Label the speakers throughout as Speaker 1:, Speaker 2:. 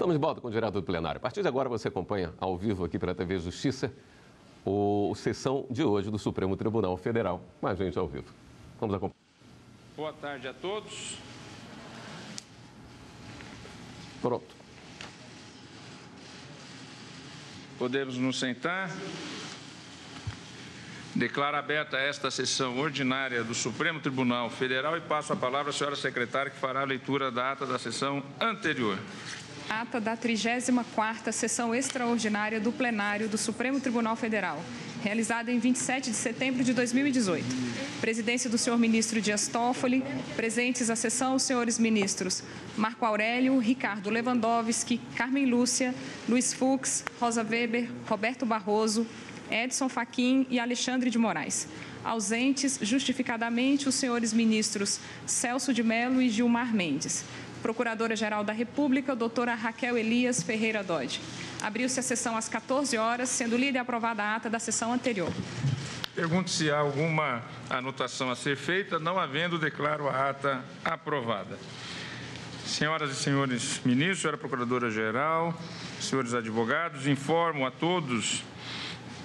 Speaker 1: Estamos de volta com o Direto do Plenário. A partir de agora você acompanha ao vivo aqui pela TV Justiça a sessão de hoje do Supremo Tribunal Federal. Com a gente ao vivo. Vamos acompanhar.
Speaker 2: Boa tarde a todos.
Speaker 1: Pronto.
Speaker 2: Podemos nos sentar. Declaro aberta esta sessão ordinária do Supremo Tribunal Federal e passo a palavra à senhora secretária, que fará a leitura da ata da sessão anterior.
Speaker 3: Ata da 34ª Sessão Extraordinária do Plenário do Supremo Tribunal Federal, realizada em 27 de setembro de 2018. Presidência do senhor ministro Dias Toffoli. Presentes à sessão os senhores ministros Marco Aurélio, Ricardo Lewandowski, Carmen Lúcia, Luiz Fux, Rosa Weber, Roberto Barroso, Edson Fachin e Alexandre de Moraes. Ausentes, justificadamente, os senhores ministros Celso de Mello e Gilmar Mendes. Procuradora-Geral da República, doutora Raquel Elias Ferreira Dodge. Abriu-se a sessão às 14 horas, sendo lida e aprovada a ata da sessão anterior.
Speaker 2: Pergunto se há alguma anotação a ser feita. Não havendo, declaro a ata aprovada. Senhoras e senhores ministros, senhora Procuradora-Geral, senhores advogados, informo a todos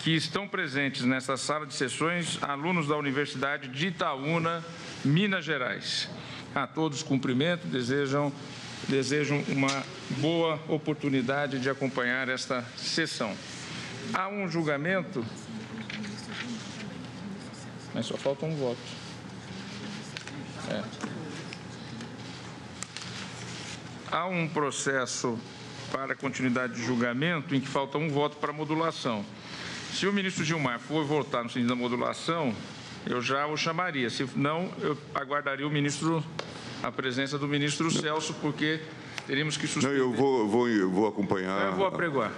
Speaker 2: que estão presentes nesta sala de sessões alunos da Universidade de Itaúna, Minas Gerais. A todos cumprimento, desejam uma boa oportunidade de acompanhar esta sessão. Há um julgamento, mas só falta um voto. Há um processo para continuidade de julgamento em que falta um voto para modulação. Se o ministro Gilmar for votar no sentido da modulação, eu já o chamaria. Se não, eu aguardaria a presença do ministro Celso, porque teríamos que suspender.
Speaker 4: Não, eu vou acompanhar.
Speaker 2: Eu vou apregoar.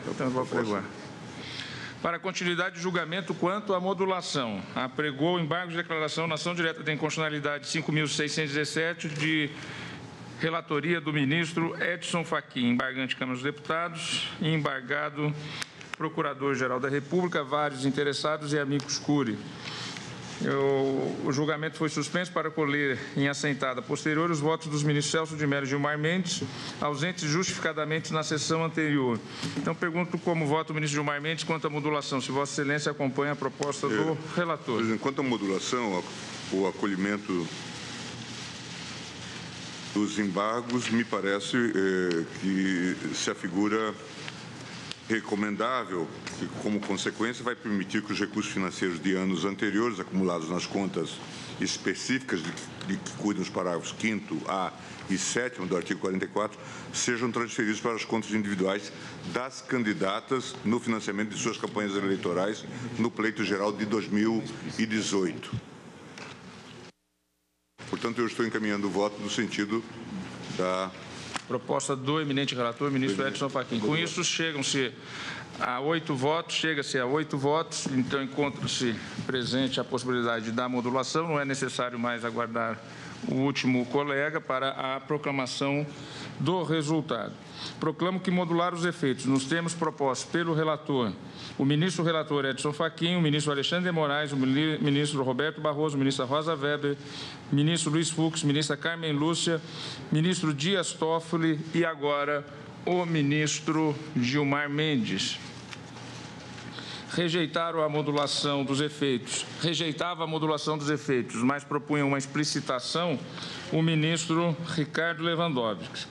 Speaker 2: Para continuidade de julgamento quanto à modulação, apregou o embargo de declaração na ação direta de inconstitucionalidade 5.617 de relatoria do ministro Edson Fachin, embargante Câmara dos Deputados e embargado Procurador-Geral da República, vários interessados e amigos curiae. O julgamento foi suspenso para colher em assentada posterior os votos dos ministros Celso de Mello e Gilmar Mendes, ausentes justificadamente na sessão anterior. Então, pergunto como vota o ministro Gilmar Mendes quanto à modulação, se Vossa Excelência acompanha a proposta do relator.
Speaker 4: Presidente, quanto à modulação, o acolhimento dos embargos, me parece que se afigura recomendável, que como consequência vai permitir que os recursos financeiros de anos anteriores, acumulados nas contas específicas de que cuidam os parágrafos 5º A e 7º do artigo 44, sejam transferidos para as contas individuais das candidatas no financiamento de suas campanhas eleitorais no pleito geral de 2018. Portanto, eu estou encaminhando o voto no sentido da
Speaker 2: proposta do eminente relator, ministro Edson Fachin. Com isso, chega-se a 8 votos, então encontra-se presente a possibilidade da modulação, não é necessário mais aguardar o último colega para a proclamação do resultado. Proclamo que modular os efeitos nos termos propostos pelo relator, o ministro relator Edson Fachin, o ministro Alexandre de Moraes, o ministro Roberto Barroso, o ministro Rosa Weber, o ministro Luiz Fux, ministra Carmen Lúcia, ministro Dias Toffoli e agora o ministro Gilmar Mendes. Rejeitava a modulação dos efeitos, mas propunha uma explicitação o ministro Ricardo Lewandowski.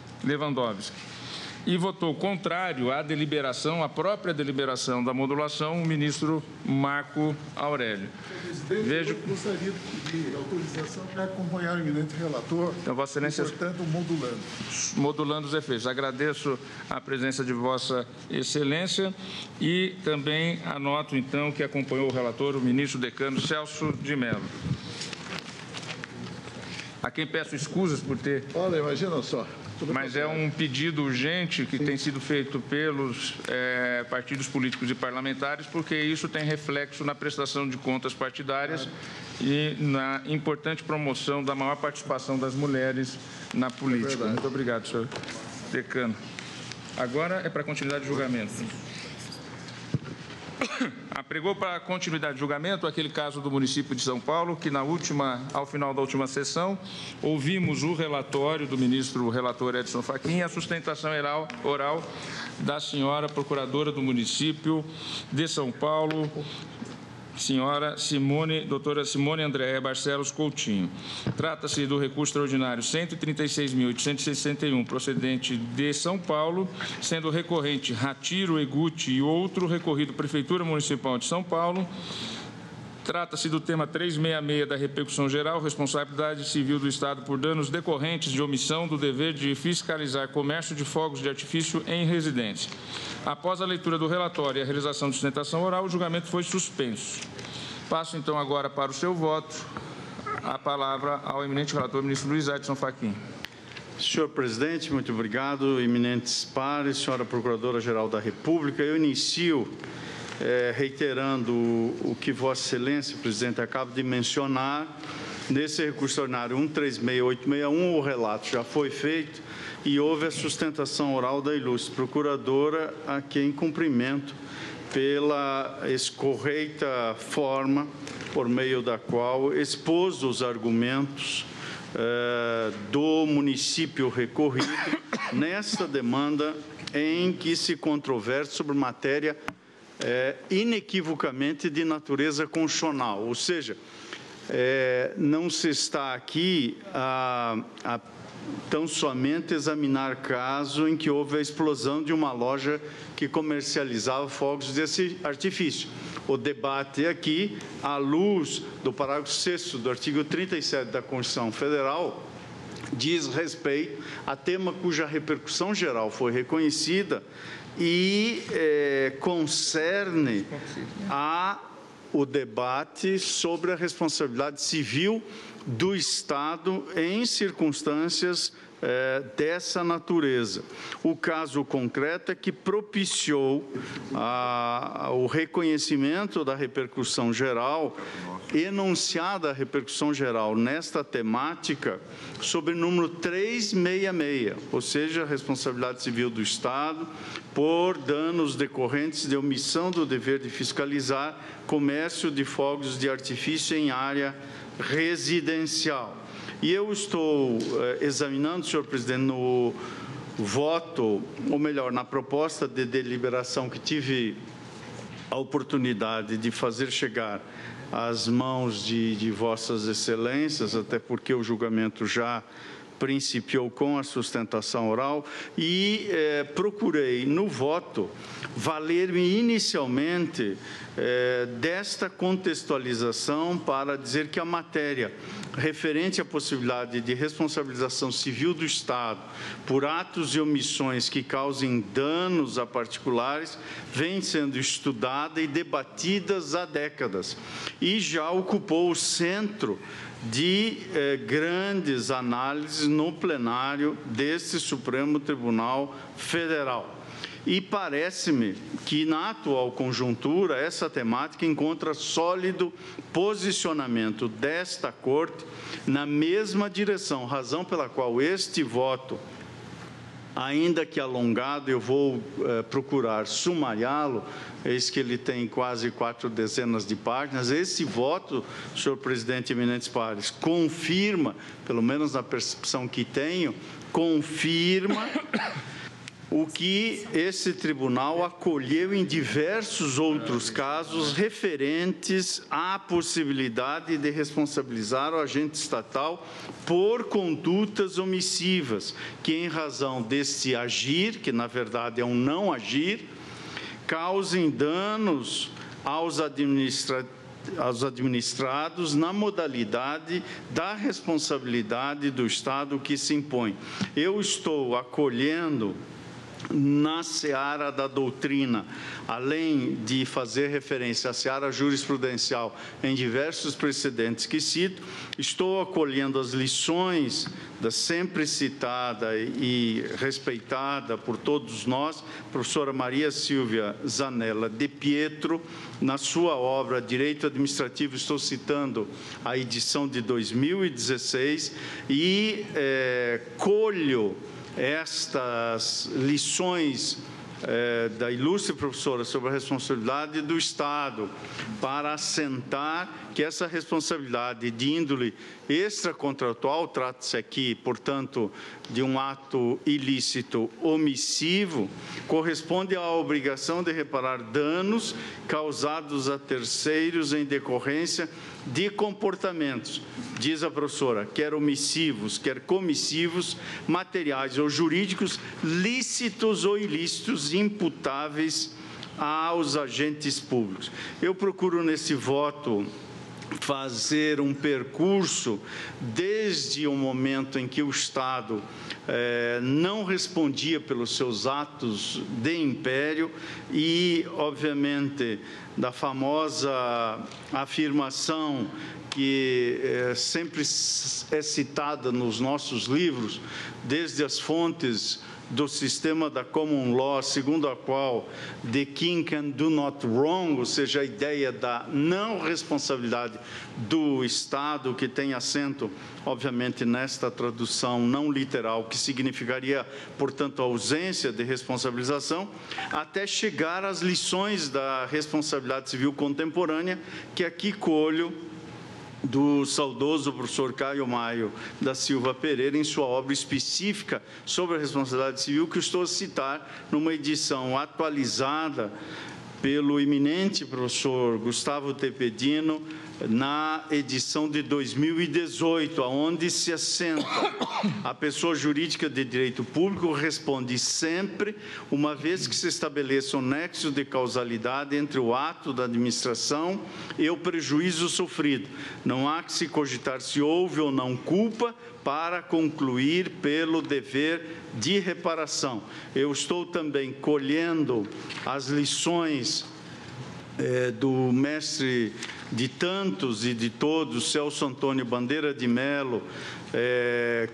Speaker 2: E votou contrário à própria deliberação da modulação, o ministro Marco Aurélio.
Speaker 5: Vejo... Eu gostaria de pedir autorização para acompanhar o eminente relator,
Speaker 2: então, Vossa Excelência,
Speaker 5: portanto, modulando.
Speaker 2: Modulando os efeitos. Agradeço a presença de Vossa Excelência e também anoto, então, que acompanhou o relator, o ministro decano Celso de Mello. A quem peço escusas por ter...
Speaker 5: Olha, imagina só.
Speaker 2: Mas é um pedido urgente que tem sido feito pelos partidos políticos e parlamentares, porque isso tem reflexo na prestação de contas partidárias e na importante promoção da maior participação das mulheres na política. Muito obrigado, senhor decano. Agora é para continuidade de julgamento. Apregou para a continuidade de julgamento aquele caso do município de São Paulo, que ao final da última sessão, ouvimos o relatório do ministro relator Edson Fachin e a sustentação oral da senhora procuradora do município de São Paulo, doutora Simone Andréa Barcelos Coutinho. Trata-se do recurso extraordinário 136.861, procedente de São Paulo, sendo recorrente Ratiro, Eguti e outro, recorrido Prefeitura Municipal de São Paulo. Trata-se do tema 366 da repercussão geral, responsabilidade civil do Estado por danos decorrentes de omissão do dever de fiscalizar comércio de fogos de artifício em residência. Após a leitura do relatório e a realização de sustentação oral, o julgamento foi suspenso. Passo, então, agora para o seu voto. A palavra ao eminente relator, ministro Luiz Edson Fachin.
Speaker 6: Senhor presidente, muito obrigado. Eminentes pares, senhora Procuradora-Geral da República, eu inicio reiterando o que Vossa Excelência, presidente, acaba de mencionar. Nesse recurso ordinário 136861, o relato já foi feito e houve a sustentação oral da ilustre procuradora, a quem cumprimento pela escorreita forma por meio da qual expôs os argumentos do município recorrido nesta demanda em que se controversa sobre matéria inequivocamente de natureza constitucional, ou seja, não se está aqui a tão somente examinar caso em que houve a explosão de uma loja que comercializava fogos de artifício. O debate aqui, à luz do parágrafo 6º do artigo 37 da Constituição Federal, diz respeito a tema cuja repercussão geral foi reconhecida e concerne o debate sobre a responsabilidade civil do Estado em circunstâncias dessa natureza. O caso concreto é que propiciou o reconhecimento da repercussão geral, enunciada a repercussão geral nesta temática sobre o número 366, ou seja, a responsabilidade civil do Estado por danos decorrentes de omissão do dever de fiscalizar comércio de fogos de artifício em área residencial. E eu estou examinando, senhor presidente, no voto, ou melhor, na proposta de deliberação que tive a oportunidade de fazer chegar às mãos de vossas excelências, até porque o julgamento já principiou com a sustentação oral, e procurei, no voto, valer-me inicialmente desta contextualização para dizer que a matéria referente à possibilidade de responsabilização civil do Estado por atos e omissões que causem danos a particulares vem sendo estudada e debatida há décadas e já ocupou o centro de grandes análises no plenário deste Supremo Tribunal Federal. E parece-me que, na atual conjuntura, essa temática encontra sólido posicionamento desta Corte na mesma direção, razão pela qual este voto, ainda que alongado, eu vou procurar sumariá-lo, eis que ele tem quase 4 dezenas de páginas. Esse voto, senhor presidente, eminentes pares, confirma, pelo menos na percepção que tenho, confirma o que esse tribunal acolheu em diversos outros casos referentes à possibilidade de responsabilizar o agente estatal por condutas omissivas, que em razão desse agir, que na verdade é um não agir, causem danos aos administrados na modalidade da responsabilidade do Estado que se impõe. Eu estou acolhendo na seara da doutrina, além de fazer referência à seara jurisprudencial em diversos precedentes que cito, estou acolhendo as lições da sempre citada e respeitada por todos nós, professora Maria Silvia Zanella de Pietro, na sua obra Direito Administrativo, estou citando a edição de 2016, e colho estas lições da ilustre professora sobre a responsabilidade do Estado para assentar que essa responsabilidade de índole extracontratual, trata-se aqui, portanto, de um ato ilícito omissivo, corresponde à obrigação de reparar danos causados a terceiros em decorrência de comportamentos, diz a professora, quer omissivos, quer comissivos, materiais ou jurídicos, lícitos ou ilícitos, imputáveis aos agentes públicos. Eu procuro nesse voto fazer um percurso desde o momento em que o Estado não respondia pelos seus atos de império e, obviamente, da famosa afirmação que sempre é citada nos nossos livros, desde as fontes do sistema da common law, segundo a qual the king can do not wrong, ou seja, a ideia da não responsabilidade do Estado, que tem assento, obviamente, nesta tradução não literal, que significaria, portanto, a ausência de responsabilização, até chegar às lições da responsabilidade civil contemporânea, que aqui colho do saudoso professor Caio Maio da Silva Pereira, em sua obra específica sobre a responsabilidade civil, que eu estou a citar numa edição atualizada pelo eminente professor Gustavo Tepedino, na edição de 2018, onde se assenta a pessoa jurídica de direito público responde sempre, uma vez que se estabeleça o nexo de causalidade entre o ato da administração e o prejuízo sofrido. Não há que se cogitar se houve ou não culpa para concluir pelo dever de reparação. Eu estou também colhendo as lições do mestre de tantos e de todos, Celso Antônio Bandeira de Mello,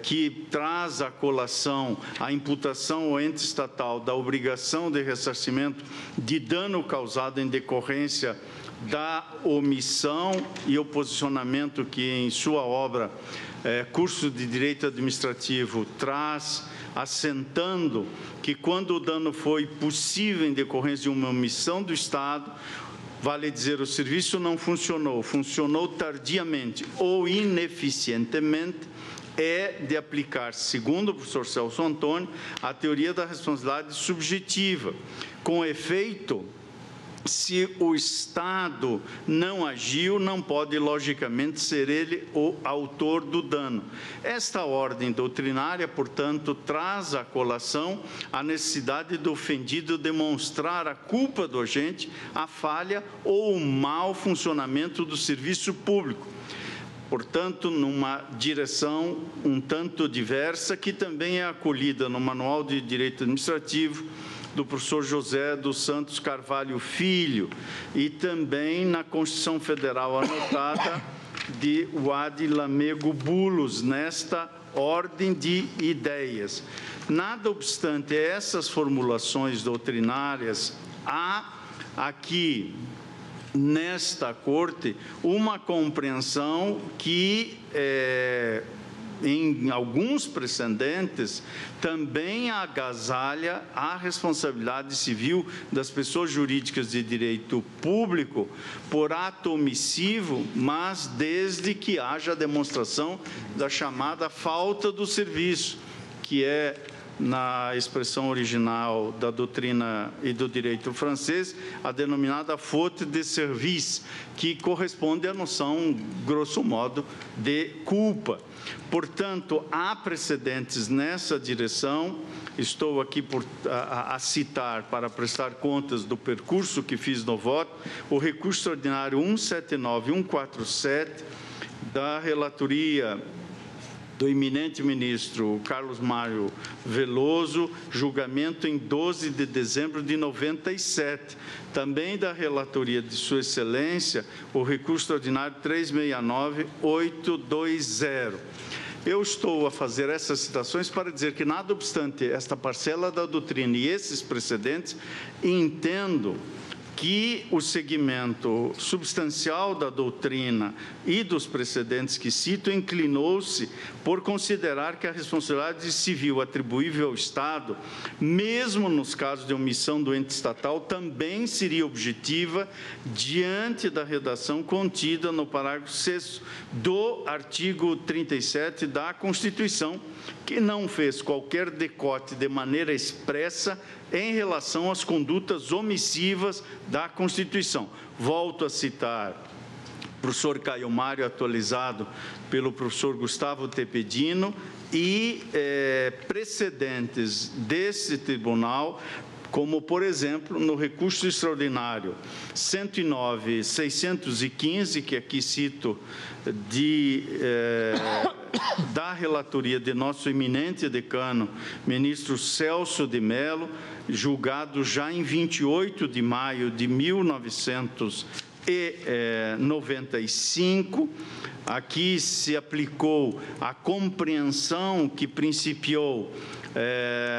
Speaker 6: que traz à colação a imputação ao ente estatal da obrigação de ressarcimento de dano causado em decorrência da omissão e o posicionamento que em sua obra Curso de Direito Administrativo traz, assentando que quando o dano foi possível em decorrência de uma omissão do Estado, vale dizer, o serviço não funcionou, funcionou tardiamente ou ineficientemente, é de aplicar, segundo o professor Celso Antônio, a teoria da responsabilidade subjetiva, com efeito, se o Estado não agiu, não pode, logicamente, ser ele o autor do dano. Esta ordem doutrinária, portanto, traz à colação a necessidade do ofendido demonstrar a culpa do agente, a falha ou o mau funcionamento do serviço público. Portanto, numa direção um tanto diversa, que também é acolhida no Manual de Direito Administrativo do professor José dos Santos Carvalho Filho e também na Constituição Federal anotada de Wade Lamego Bulos, nesta ordem de ideias. Nada obstante essas formulações doutrinárias, há aqui nesta Corte uma compreensão que em alguns precedentes, também agasalha a responsabilidade civil das pessoas jurídicas de direito público por ato omissivo, mas desde que haja a demonstração da chamada falta do serviço, que é, na expressão original da doutrina e do direito francês, a denominada faute de service, que corresponde à noção, grosso modo, de culpa. Portanto, há precedentes nessa direção. Estou aqui a citar, para prestar contas do percurso que fiz no voto, o recurso extraordinário 179-147 da relatoria do eminente ministro Carlos Mário Veloso, julgamento em 12 de dezembro de 97. Também da relatoria de Sua Excelência, o recurso extraordinário 369-820. Eu estou a fazer essas citações para dizer que, nada obstante esta parcela da doutrina e esses precedentes, entendo que o segmento substancial da doutrina e dos precedentes que cito inclinou-se por considerar que a responsabilidade civil atribuível ao Estado, mesmo nos casos de omissão do ente estatal, também seria objetiva diante da redação contida no parágrafo 6º do artigo 37 da Constituição, que não fez qualquer decote de maneira expressa em relação às condutas omissivas da Constituição. Volto a citar o professor Caio Mário, atualizado pelo professor Gustavo Tepedino, e precedentes desse tribunal, como, por exemplo, no recurso extraordinário 109.615, que aqui cito, da relatoria de nosso eminente decano, ministro Celso de Mello, julgado já em 28 de maio de 1995. Aqui se aplicou a compreensão que principiou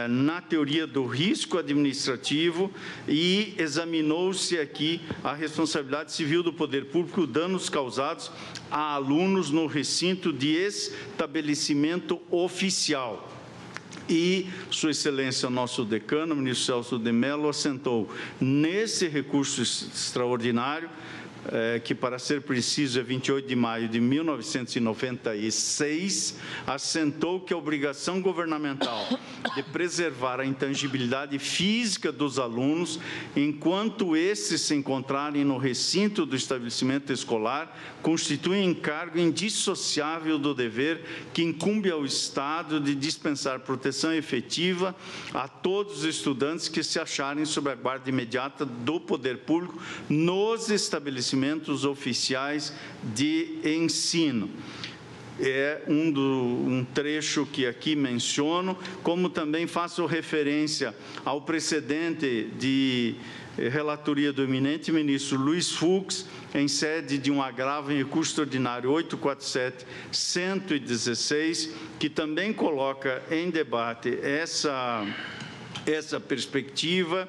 Speaker 6: na teoria do risco administrativo e examinou-se aqui a responsabilidade civil do poder público, danos causados a alunos no recinto de estabelecimento oficial. E Sua Excelência, nosso decano, ministro Celso de Mello, assentou nesse recurso extraordinário, que, para ser preciso, é 28 de maio de 1996, assentou que a obrigação governamental de preservar a intangibilidade física dos alunos, enquanto esses se encontrarem no recinto do estabelecimento escolar, constitui um encargo indissociável do dever que incumbe ao Estado de dispensar proteção efetiva a todos os estudantes que se acharem sob a guarda imediata do poder público nos estabelecimentos oficiais de ensino. É um trecho que aqui menciono, como também faço referência ao precedente de relatoria do eminente ministro Luiz Fux, em sede de um agravo em recurso extraordinário 847-116, que também coloca em debate essa perspectiva.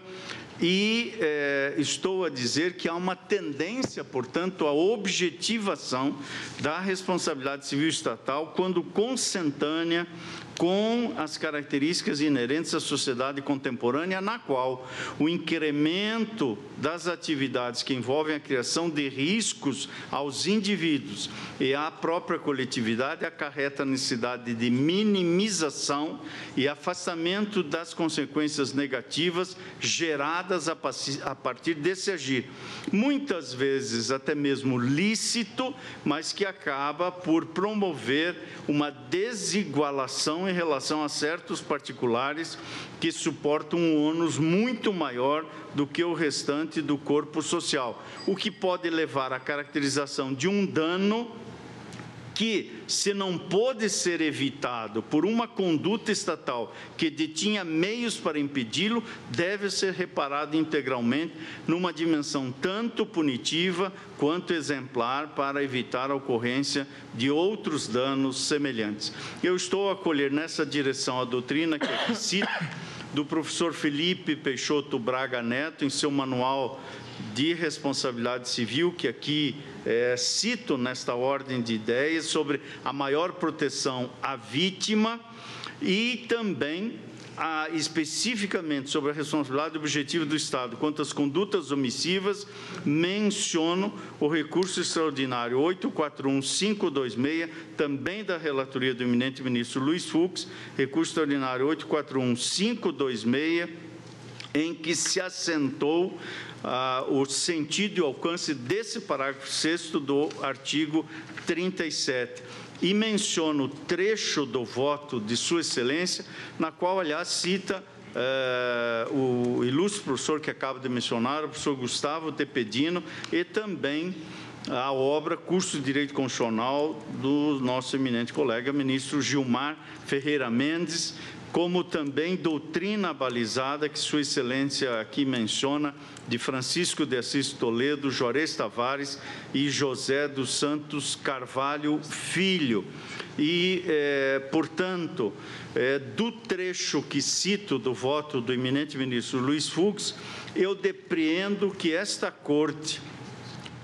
Speaker 6: E estou a dizer que há uma tendência, portanto, à objetivação da responsabilidade civil estatal quando consentânea com as características inerentes à sociedade contemporânea, na qual o incremento das atividades que envolvem a criação de riscos aos indivíduos e à própria coletividade acarreta a necessidade de minimização e afastamento das consequências negativas geradas a partir desse agir, muitas vezes até mesmo lícito, mas que acaba por promover uma desigualação em relação a certos particulares que suportam um ônus muito maior do que o restante do corpo social, o que pode levar à caracterização de um dano que, se não pôde ser evitado por uma conduta estatal que detinha meios para impedi-lo, deve ser reparado integralmente numa dimensão tanto punitiva quanto exemplar para evitar a ocorrência de outros danos semelhantes. Eu estou a acolher nessa direção a doutrina que aqui cito, do professor Felipe Peixoto Braga Neto, em seu manual de responsabilidade civil, que aqui cito nesta ordem de ideias, sobre a maior proteção à vítima e também especificamente sobre a responsabilidade objetiva do Estado quanto às condutas omissivas, menciono o recurso extraordinário 841.526, também da relatoria do eminente ministro Luiz Fux, recurso extraordinário 841.526, em que se assentou o sentido e o alcance desse parágrafo 6º do artigo 37. E menciono o trecho do voto de Sua Excelência, na qual, aliás, cita o ilustre professor que acaba de mencionar, o professor Gustavo Tepedino, e também a obra Curso de Direito Constitucional do nosso eminente colega, ministro Gilmar Ferreira Mendes, como também doutrina balizada que Sua Excelência aqui menciona, de Francisco de Assis Toledo, Juarez Tavares e José dos Santos Carvalho Filho. e, portanto, do trecho que cito do voto do eminente ministro Luiz Fux, eu depreendo que esta Corte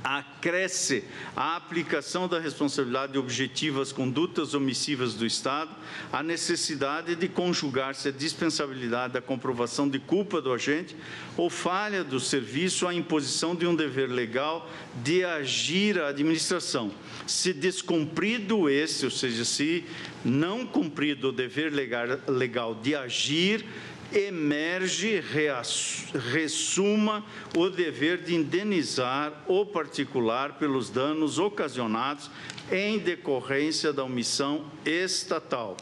Speaker 6: acresce a aplicação da responsabilidade objetiva às condutas omissivas do Estado, a necessidade de conjugar-se a dispensabilidade da comprovação de culpa do agente ou falha do serviço à imposição de um dever legal de agir a administração. Se descumprido esse, ou seja, se não cumprido o dever legal de agir, emerge, ressuma o dever de indenizar o particular pelos danos ocasionados em decorrência da omissão estatal.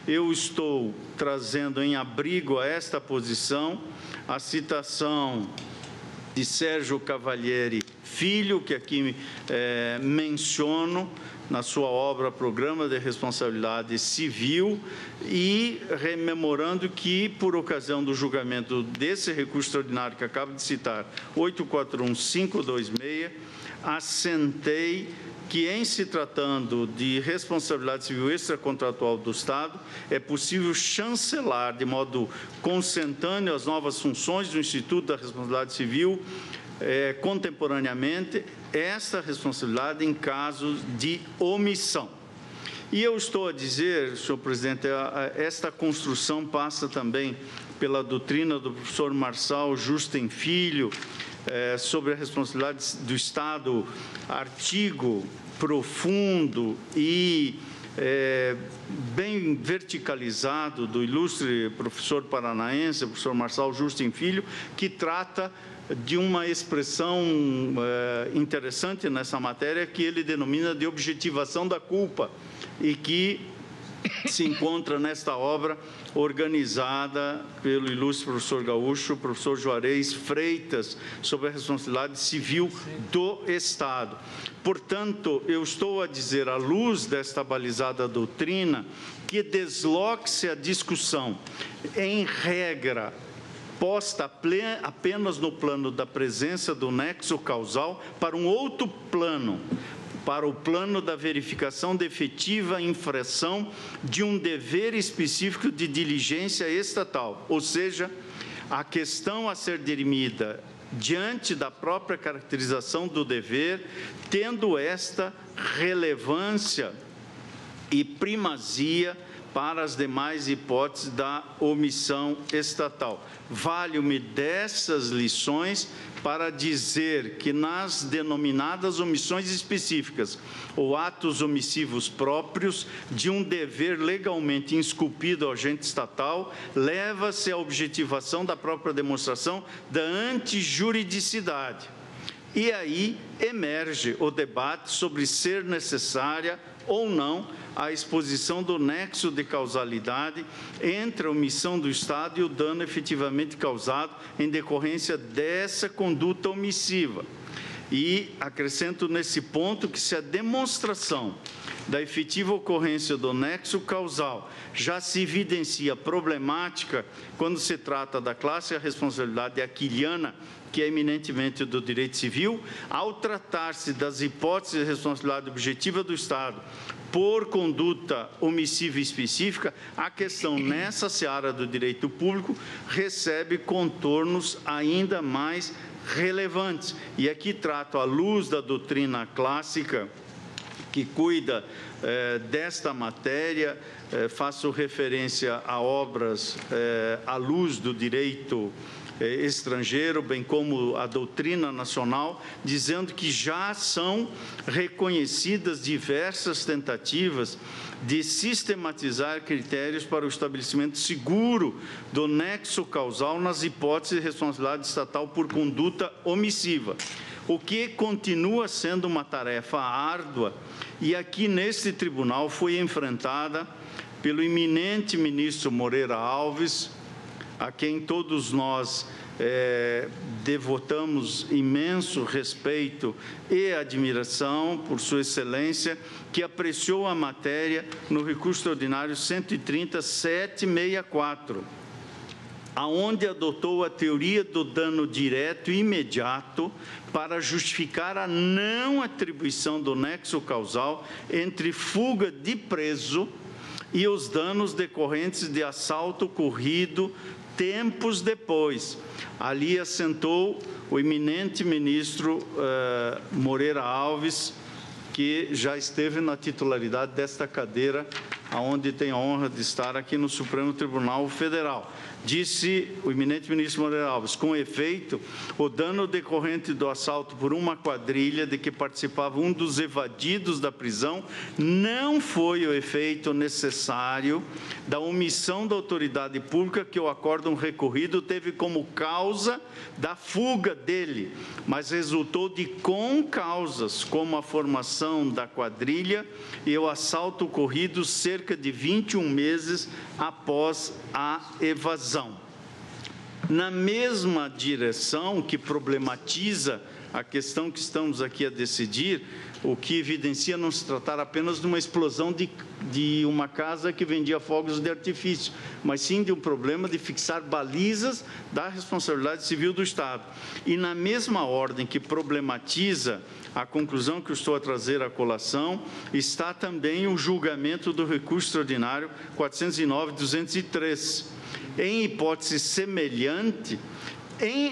Speaker 6: Eu estou trazendo em abrigo a esta posição a citação de Sérgio Cavalieri Filho, que aqui menciono, na sua obra Programa de Responsabilidade Civil, e rememorando que, por ocasião do julgamento desse recurso extraordinário que acabo de citar, 841526, assentei que, em se tratando de responsabilidade civil extracontratual do Estado, é possível chancelar de modo consentâneo as novas funções do Instituto da Responsabilidade Civil contemporaneamente esta responsabilidade em casos de omissão. E eu estou a dizer, senhor presidente, esta construção passa também pela doutrina do professor Marçal Justen Filho, sobre a responsabilidade do Estado, artigo profundo e bem verticalizado do ilustre professor paranaense, professor Marçal Justen Filho, que trata de uma expressão interessante nessa matéria, que ele denomina de objetivação da culpa, e que se encontra nesta obra organizada pelo ilustre professor gaúcho, professor Juarez Freitas, sobre a responsabilidade civil do Estado. Portanto, eu estou a dizer, à luz desta balizada doutrina, que desloque-se a discussão, em regra, posta apenas no plano da presença do nexo causal, para um outro plano, para o plano da verificação de efetiva infração de um dever específico de diligência estatal, ou seja, a questão a ser dirimida diante da própria caracterização do dever, tendo esta relevância e primazia para as demais hipóteses da omissão estatal. Valho-me dessas lições para dizer que nas denominadas omissões específicas ou atos omissivos próprios de um dever legalmente esculpido ao agente estatal, leva-se à objetivação da própria demonstração da antijuridicidade. E aí emerge o debate sobre ser necessária ou não a exposição do nexo de causalidade entre a omissão do Estado e o dano efetivamente causado em decorrência dessa conduta omissiva. E acrescento nesse ponto que, se a demonstração da efetiva ocorrência do nexo causal já se evidencia problemática quando se trata da classe a responsabilidade aquiliana, que é eminentemente do direito civil, ao tratar-se das hipóteses de responsabilidade objetiva do Estado por conduta omissiva específica, a questão nessa seara do direito público recebe contornos ainda mais relevantes. E aqui trato, à luz da doutrina clássica que cuida desta matéria, faço referência a obras à luz do direito estrangeiro, bem como a doutrina nacional, dizendo que já são reconhecidas diversas tentativas de sistematizar critérios para o estabelecimento seguro do nexo causal nas hipóteses de responsabilidade estatal por conduta omissiva, o que continua sendo uma tarefa árdua, e aqui neste tribunal foi enfrentada pelo eminente ministro Moreira Alves, a quem todos nós devotamos imenso respeito e admiração por sua excelência, que apreciou a matéria no recurso extraordinário 130.764. aonde adotou a teoria do dano direto e imediato para justificar a não atribuição do nexo causal entre fuga de preso e os danos decorrentes de assalto ocorrido tempos depois. Ali assentou o eminente ministro Moreira Alves, que já esteve na titularidade desta cadeira, aonde tem a honra de estar aqui no Supremo Tribunal Federal. Disse o eminente ministro Moreira Alves: com efeito, o dano decorrente do assalto por uma quadrilha de que participava um dos evadidos da prisão não foi o efeito necessário da omissão da autoridade pública que o acórdão recorrido teve como causa da fuga dele, mas resultou de concausas, como a formação da quadrilha e o assalto ocorrido cerca de 21 meses após a evasão. Na mesma direção que problematiza a questão que estamos aqui a decidir, o que evidencia não se tratar apenas de uma explosão de uma casa que vendia fogos de artifício, mas sim de um problema de fixar balizas da responsabilidade civil do Estado. E na mesma ordem que problematiza a conclusão que eu estou a trazer à colação, está também o julgamento do recurso extraordinário 409-203, em hipótese semelhante,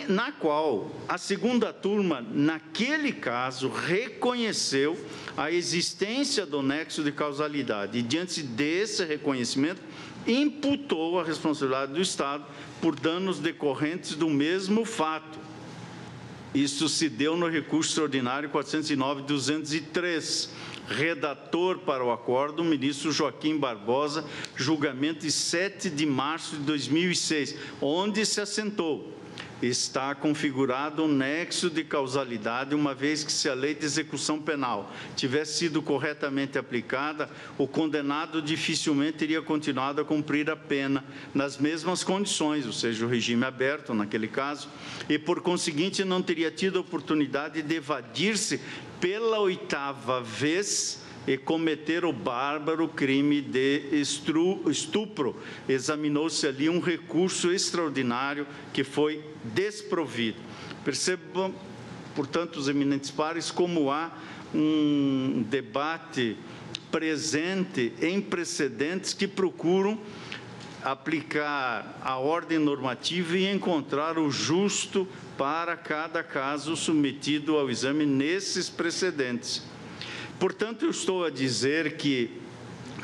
Speaker 6: na qual a segunda turma, naquele caso, reconheceu a existência do nexo de causalidade e, diante desse reconhecimento, imputou a responsabilidade do Estado por danos decorrentes do mesmo fato. Isso se deu no recurso extraordinário 409-203, redator para o acordo, o ministro Joaquim Barbosa, julgamento de 7 de março de 2006, onde se assentou: está configurado um nexo de causalidade, uma vez que, se a lei de execução penal tivesse sido corretamente aplicada, o condenado dificilmente teria continuado a cumprir a pena nas mesmas condições, ou seja, o regime aberto naquele caso, e, por conseguinte, não teria tido a oportunidade de evadir-se pela 8ª vez e cometer o bárbaro crime de estupro. Examinou-se ali um recurso extraordinário que foi desprovido. Percebam, portanto, os eminentes pares, como há um debate presente em precedentes que procuram aplicar a ordem normativa e encontrar o justo para cada caso submetido ao exame nesses precedentes. Portanto, eu estou a dizer que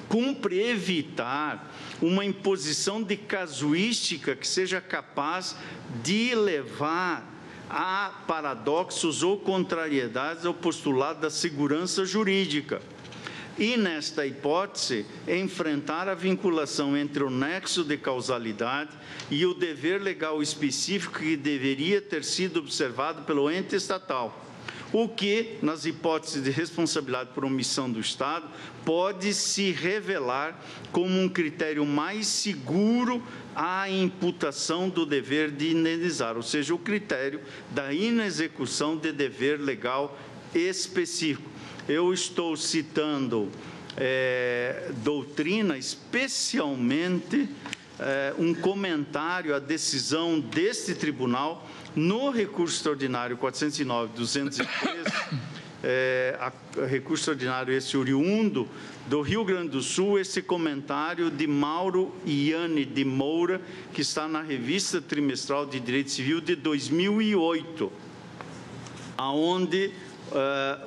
Speaker 6: cumpre evitar uma imposição de casuística que seja capaz de levar a paradoxos ou contrariedades ao postulado da segurança jurídica. E, nesta hipótese, enfrentar a vinculação entre o nexo de causalidade e o dever legal específico que deveria ter sido observado pelo ente estatal, o que, nas hipóteses de responsabilidade por omissão do Estado, pode se revelar como um critério mais seguro à imputação do dever de indenizar, ou seja, o critério da inexecução de dever legal específico. Eu estou citando doutrina, especialmente um comentário à decisão deste tribunal no recurso extraordinário 409-213, recurso extraordinário esse oriundo do Rio Grande do Sul, esse comentário de Mauro Iane de Moura, que está na Revista Trimestral de Direito Civil de 2008, aonde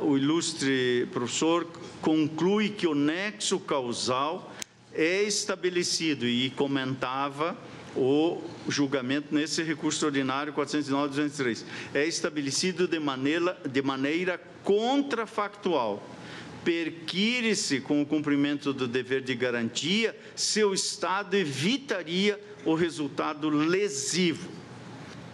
Speaker 6: o ilustre professor conclui que o nexo causal é estabelecido, e comentava o julgamento nesse recurso extraordinário 409-203, é estabelecido de maneira contrafactual. Perquire-se com o cumprimento do dever de garantia, seu Estado evitaria o resultado lesivo.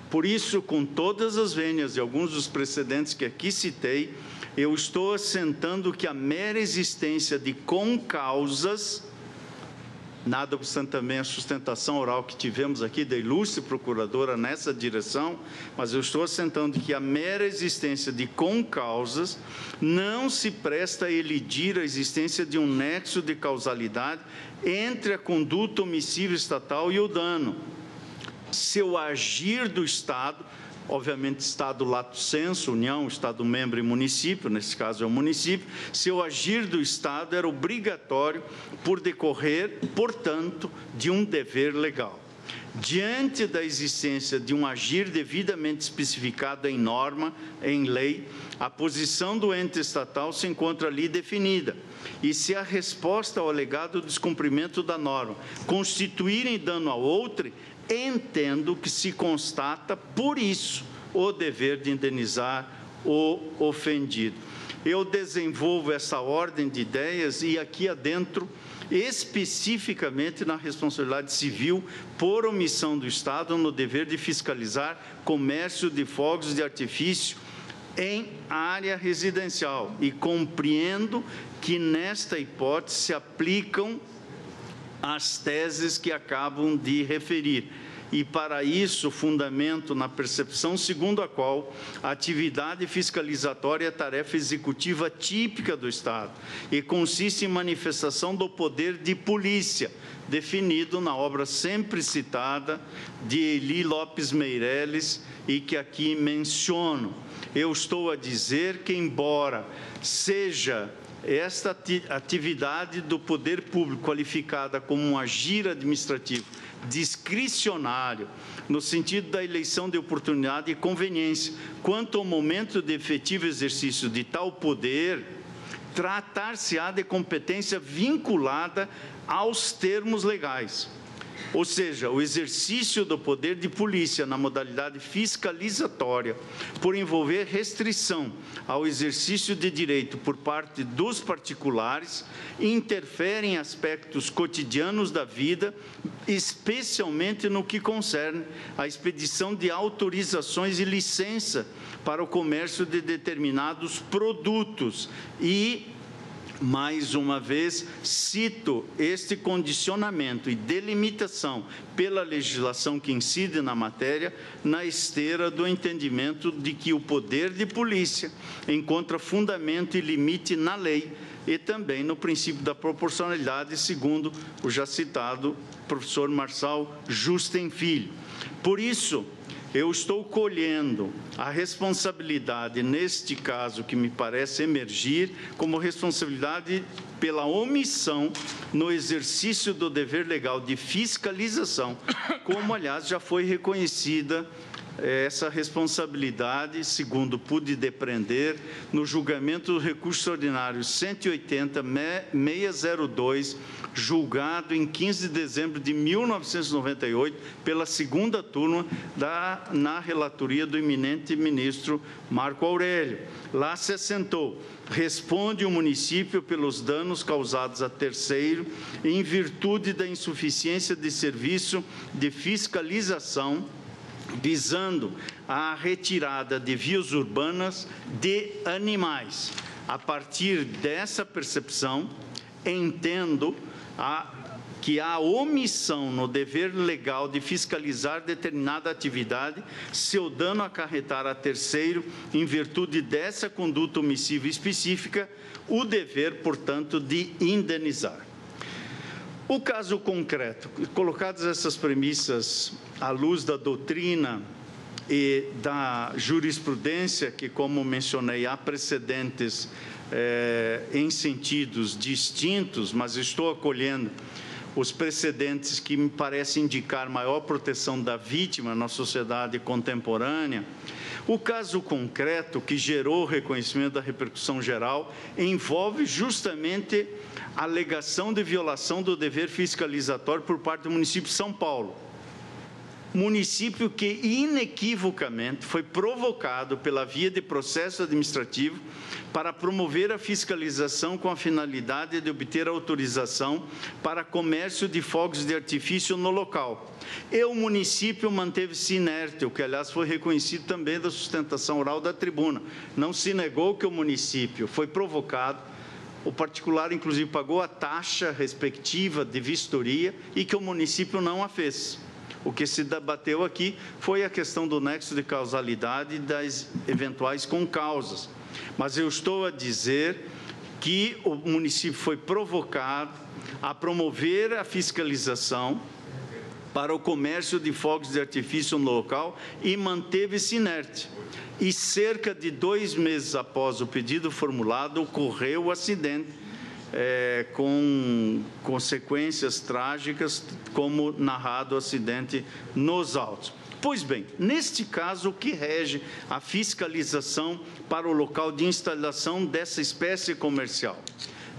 Speaker 6: Por isso, com todas as vênias e alguns dos precedentes que aqui citei, eu estou assentando que a mera existência de concausas, nada obstante também a sustentação oral que tivemos aqui da ilustre procuradora nessa direção, mas eu estou assentando que a mera existência de concausas não se presta a elidir a existência de um nexo de causalidade entre a conduta omissiva estatal e o dano. seu agir do Estado, obviamente Estado lato sensu, União, Estado membro e município, nesse caso é o município, seu agir do Estado era obrigatório por decorrer, portanto, de um dever legal. Diante da existência de um agir devidamente especificado em norma, em lei, a posição do ente estatal se encontra ali definida. E se a resposta ao alegado descumprimento da norma constituírem dano a outrem, entendo que se constata, por isso, o dever de indenizar o ofendido. Eu desenvolvo essa ordem de ideias e aqui adentro especificamente na responsabilidade civil por omissão do Estado no dever de fiscalizar comércio de fogos de artifício em área residencial. E compreendo que nesta hipótese se aplicam as teses que acabam de referir. E, para isso, fundamento na percepção segundo a qual a atividade fiscalizatória é tarefa executiva típica do Estado e consiste em manifestação do poder de polícia, definido na obra sempre citada de Eli Lopes Meireles e que aqui menciono. Eu estou a dizer que, embora seja esta atividade do poder público qualificada como um agir administrativo discricionário, no sentido da eleição de oportunidade e conveniência, quanto ao momento de efetivo exercício de tal poder, tratar-se-á de competência vinculada aos termos legais. Ou seja, o exercício do poder de polícia na modalidade fiscalizatória, por envolver restrição ao exercício de direito por parte dos particulares, interfere em aspectos cotidianos da vida, especialmente no que concerne à expedição de autorizações e licença para o comércio de determinados produtos e, mais uma vez, cito este condicionamento e delimitação pela legislação que incide na matéria, na esteira do entendimento de que o poder de polícia encontra fundamento e limite na lei e também no princípio da proporcionalidade, segundo o já citado professor Marçal Justen Filho. Por isso, eu estou colhendo a responsabilidade, neste caso, que me parece emergir, como responsabilidade pela omissão no exercício do dever legal de fiscalização, como, aliás, já foi reconhecida essa responsabilidade, segundo pude depreender, no julgamento do recurso ordinário 180-602, julgado em 15 de dezembro de 1998, pela segunda turma na relatoria do eminente ministro Marco Aurélio. Lá se assentou: responde o município pelos danos causados a terceiro em virtude da insuficiência de serviço de fiscalização, visando a retirada de vias urbanas de animais. A partir dessa percepção, entendo que a omissão no dever legal de fiscalizar determinada atividade, seu dano acarretar a terceiro, em virtude dessa conduta omissiva específica, o dever, portanto, de indenizar. O caso concreto, colocadas essas premissas à luz da doutrina e da jurisprudência, que, como mencionei, há precedentes em sentidos distintos, mas estou acolhendo os precedentes que me parecem indicar maior proteção da vítima na sociedade contemporânea. O caso concreto que gerou o reconhecimento da repercussão geral envolve justamente a alegação de violação do dever fiscalizatório por parte do município de São Paulo. Município que inequivocamente foi provocado pela via de processo administrativo para promover a fiscalização com a finalidade de obter autorização para comércio de fogos de artifício no local. E o município manteve-se inerte, o que, aliás, foi reconhecido também da sustentação oral da tribuna. Não se negou que o município foi provocado, o particular, inclusive, pagou a taxa respectiva de vistoria e que o município não a fez. O que se debateu aqui foi a questão do nexo de causalidade e das eventuais concausas. Mas eu estou a dizer que o município foi provocado a promover a fiscalização para o comércio de fogos de artifício no local e manteve-se inerte. E cerca de 2 meses após o pedido formulado, ocorreu o acidente, com consequências trágicas, como narrado o acidente nos autos. Pois bem, neste caso, o que rege a fiscalização para o local de instalação dessa espécie comercial?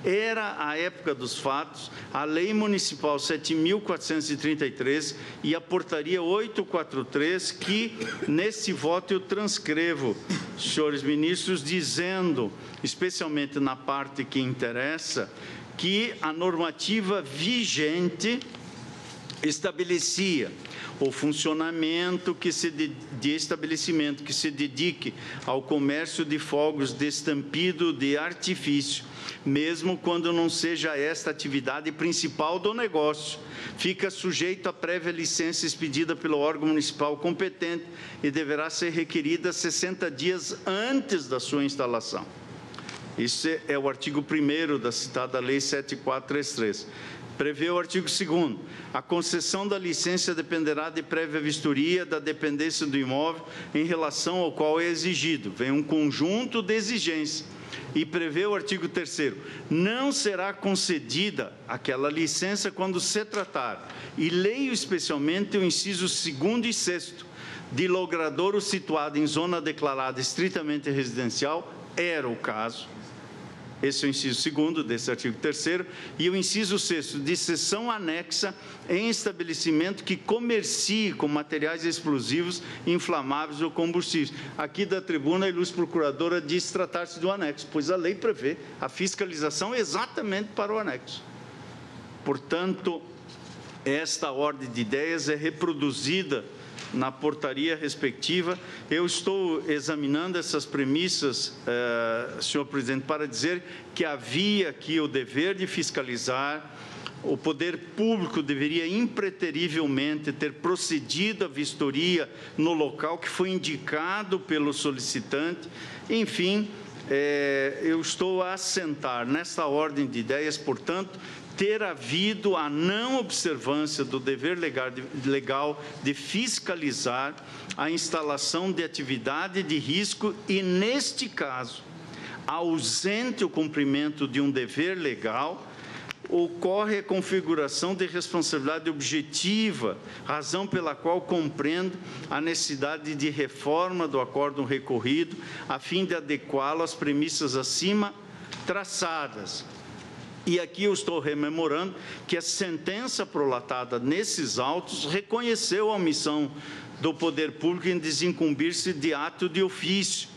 Speaker 6: Era, à época dos fatos, a Lei Municipal 7.433 e a Portaria 843, que, nesse voto, eu transcrevo, senhores ministros, dizendo, especialmente na parte que interessa, que a normativa vigente estabelecia o funcionamento de estabelecimento que se dedique ao comércio de fogos de estampido de artifício, mesmo quando não seja esta a atividade principal do negócio, fica sujeito à prévia licença expedida pelo órgão municipal competente e deverá ser requerida 60 dias antes da sua instalação. Isso é o artigo 1º da citada Lei 7433. Prevê o artigo 2º. A concessão da licença dependerá de prévia vistoria da dependência do imóvel em relação ao qual é exigido. Vem um conjunto de exigências. E prevê o artigo 3º. Não será concedida aquela licença quando se tratar, e leio especialmente o inciso 2º e 6º, de logradouro situado em zona declarada estritamente residencial, era o caso. Esse é o inciso 2º desse artigo 3º, e o inciso 6º, de seção anexa em estabelecimento que comercie com materiais explosivos, inflamáveis ou combustíveis. Aqui da tribuna, a ilustre procuradora diz tratar-se do anexo, pois a lei prevê a fiscalização exatamente para o anexo. Portanto, esta ordem de ideias é reproduzida na portaria respectiva. Eu estou examinando essas premissas, senhor presidente, para dizer que havia aqui o dever de fiscalizar, o poder público deveria impreterivelmente ter procedido à vistoria no local que foi indicado pelo solicitante. Enfim, eu estou a assentar nesta ordem de ideias, portanto, ter havido a não observância do dever legal de fiscalizar a instalação de atividade de risco e, neste caso, ausente o cumprimento de um dever legal, ocorre a configuração de responsabilidade objetiva, razão pela qual compreendo a necessidade de reforma do acórdão recorrido, a fim de adequá-lo às premissas acima traçadas. E aqui eu estou rememorando que a sentença prolatada nesses autos reconheceu a omissão do poder público em desincumbir-se de ato de ofício,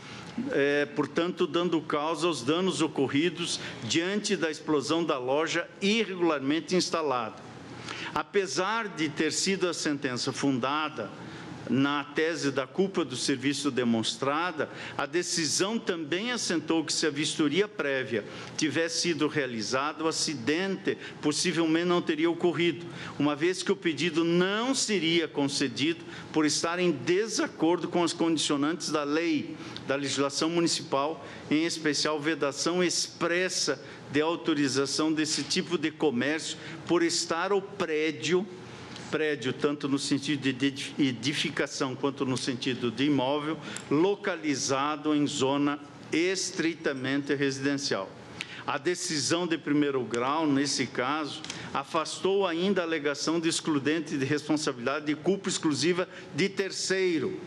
Speaker 6: portanto, dando causa aos danos ocorridos diante da explosão da loja irregularmente instalada. Apesar de ter sido a sentença fundada na tese da culpa do serviço demonstrada, a decisão também assentou que, se a vistoria prévia tivesse sido realizada, o acidente possivelmente não teria ocorrido, uma vez que o pedido não seria concedido por estar em desacordo com as condicionantes da lei, da legislação municipal, em especial vedação expressa de autorização desse tipo de comércio, por estar o prédio, tanto no sentido de edificação quanto no sentido de imóvel, localizado em zona estritamente residencial. A decisão de primeiro grau, nesse caso, afastou ainda a alegação de excludente de responsabilidade de culpa exclusiva de terceiro,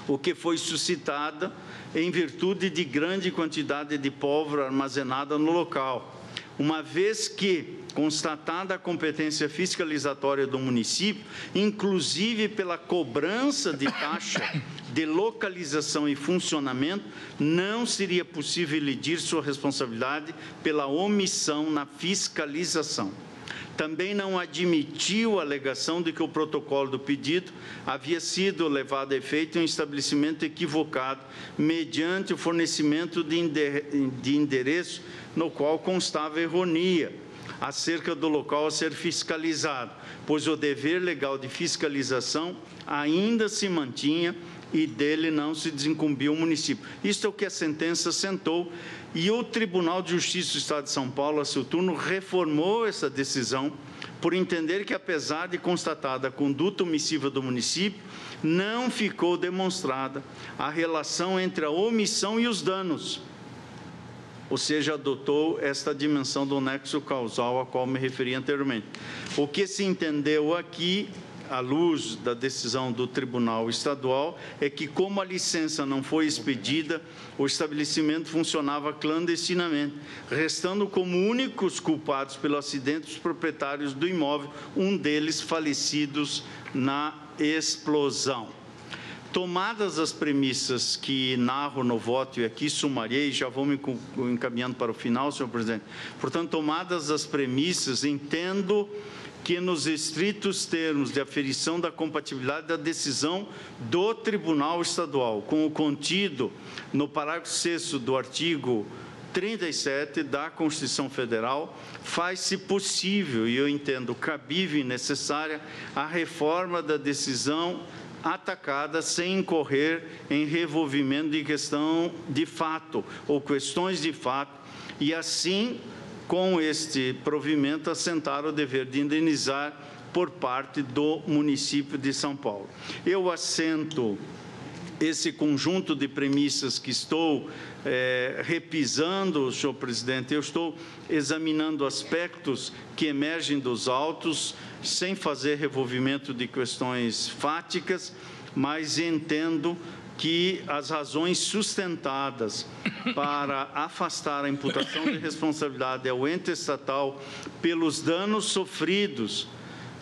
Speaker 6: o que foi suscitada em virtude de grande quantidade de pólvora armazenada no local, uma vez que, constatada a competência fiscalizatória do município, inclusive pela cobrança de taxa de localização e funcionamento, não seria possível elidir sua responsabilidade pela omissão na fiscalização. Também não admitiu a alegação de que o protocolo do pedido havia sido levado a efeito em um estabelecimento equivocado, mediante o fornecimento de endereço no qual constava erronia acerca do local a ser fiscalizado, pois o dever legal de fiscalização ainda se mantinha e dele não se desincumbiu o município. Isto é o que a sentença assentou, e o Tribunal de Justiça do Estado de São Paulo, a seu turno, reformou essa decisão por entender que, apesar de constatada a conduta omissiva do município, não ficou demonstrada a relação entre a omissão e os danos, ou seja, adotou esta dimensão do nexo causal a qual me referi anteriormente. O que se entendeu aqui, à luz da decisão do Tribunal Estadual, é que, como a licença não foi expedida, o estabelecimento funcionava clandestinamente, restando como únicos culpados pelo acidente os proprietários do imóvel, um deles falecidos na explosão. Tomadas as premissas que narro no voto, e aqui sumariei, já vou me encaminhando para o final, senhor presidente. Portanto, tomadas as premissas, entendo que, nos estritos termos de aferição da compatibilidade da decisão do Tribunal Estadual, com o contido no parágrafo 6º do artigo 37 da Constituição Federal, faz-se possível, e eu entendo cabível e necessária, a reforma da decisão atacada sem incorrer em revolvimento de questão de fato ou questões de fato, e assim, com este provimento, assentar o dever de indenizar por parte do município de São Paulo. Eu assento esse conjunto de premissas que estou repisando, senhor presidente. Eu estou examinando aspectos que emergem dos autos, sem fazer revolvimento de questões fáticas, mas entendo que as razões sustentadas para afastar a imputação de responsabilidade ao ente estatal pelos danos sofridos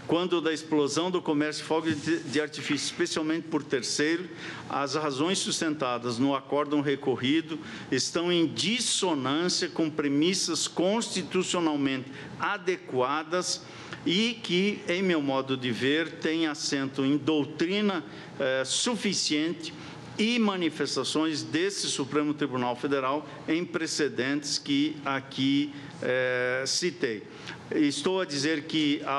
Speaker 6: quando da explosão do comércio de fogos de artifício, especialmente por terceiro, as razões sustentadas no acórdão recorrido estão em dissonância com premissas constitucionalmente adequadas e que, em meu modo de ver, tem assento em doutrina suficiente e manifestações desse Supremo Tribunal Federal em precedentes que aqui citei. Estou a dizer que a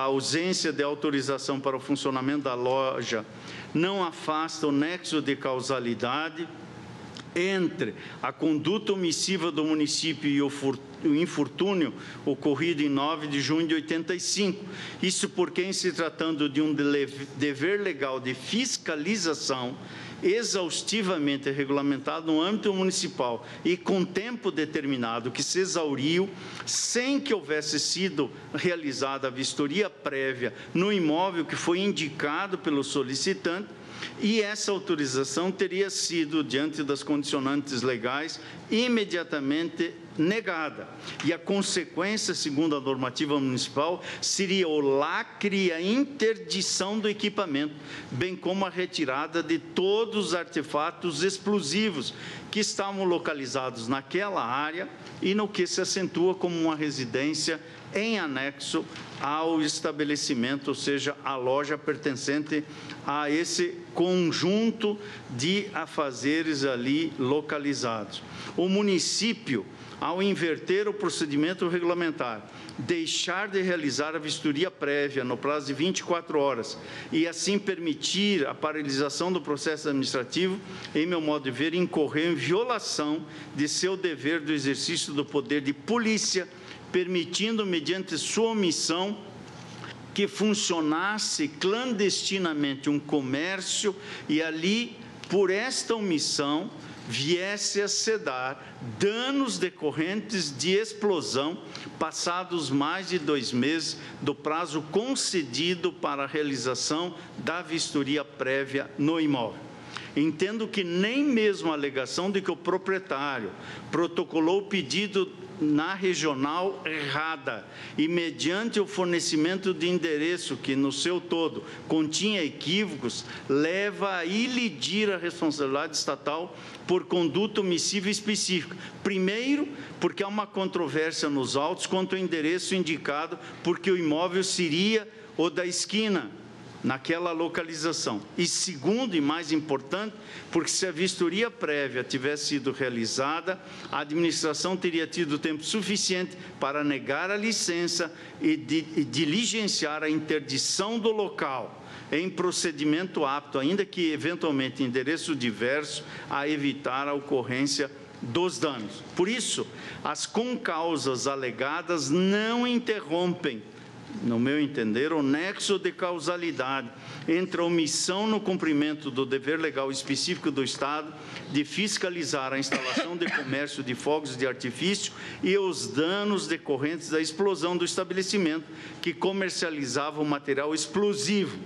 Speaker 6: ausência de autorização para o funcionamento da loja não afasta o nexo de causalidade entre a conduta omissiva do município e o infortúnio ocorrido em 9 de junho de 85. Isso porque, em se tratando de um dever legal de fiscalização exaustivamente regulamentado no âmbito municipal e com tempo determinado que se exauriu, sem que houvesse sido realizada a vistoria prévia no imóvel que foi indicado pelo solicitante, e essa autorização teria sido, diante das condicionantes legais, imediatamente negada. E a consequência, segundo a normativa municipal, seria o lacre e a interdição do equipamento, bem como a retirada de todos os artefatos explosivos que estavam localizados naquela área e no que se acentua como uma residência em anexo ao estabelecimento, ou seja, a loja pertencente a esse conjunto de afazeres ali localizados. O município, ao inverter o procedimento regulamentar, deixar de realizar a vistoria prévia no prazo de 24 horas e assim permitir a paralisação do processo administrativo, em meu modo de ver, incorreu em violação de seu dever do exercício do poder de polícia, permitindo, mediante sua omissão, que funcionasse clandestinamente um comércio e ali, por esta omissão, viesse a sedar danos decorrentes de explosão, passados mais de 2 meses do prazo concedido para a realização da vistoria prévia no imóvel. Entendo que nem mesmo a alegação de que o proprietário protocolou o pedido na regional errada e mediante o fornecimento de endereço que, no seu todo, continha equívocos, leva a ilidir a responsabilidade estatal por conduta omissiva específica. Primeiro, porque há uma controvérsia nos autos quanto ao endereço indicado, porque o imóvel seria o da esquina, naquela localização. E segundo, e mais importante, porque se a vistoria prévia tivesse sido realizada, a administração teria tido tempo suficiente para negar a licença e diligenciar a interdição do local em procedimento apto, ainda que eventualmente em endereço diverso, a evitar a ocorrência dos danos. Por isso, as concausas alegadas não interrompem no meu entender, o nexo de causalidade entre a omissão no cumprimento do dever legal específico do Estado de fiscalizar a instalação de comércio de fogos de artifício e os danos decorrentes da explosão do estabelecimento que comercializava o material explosivo.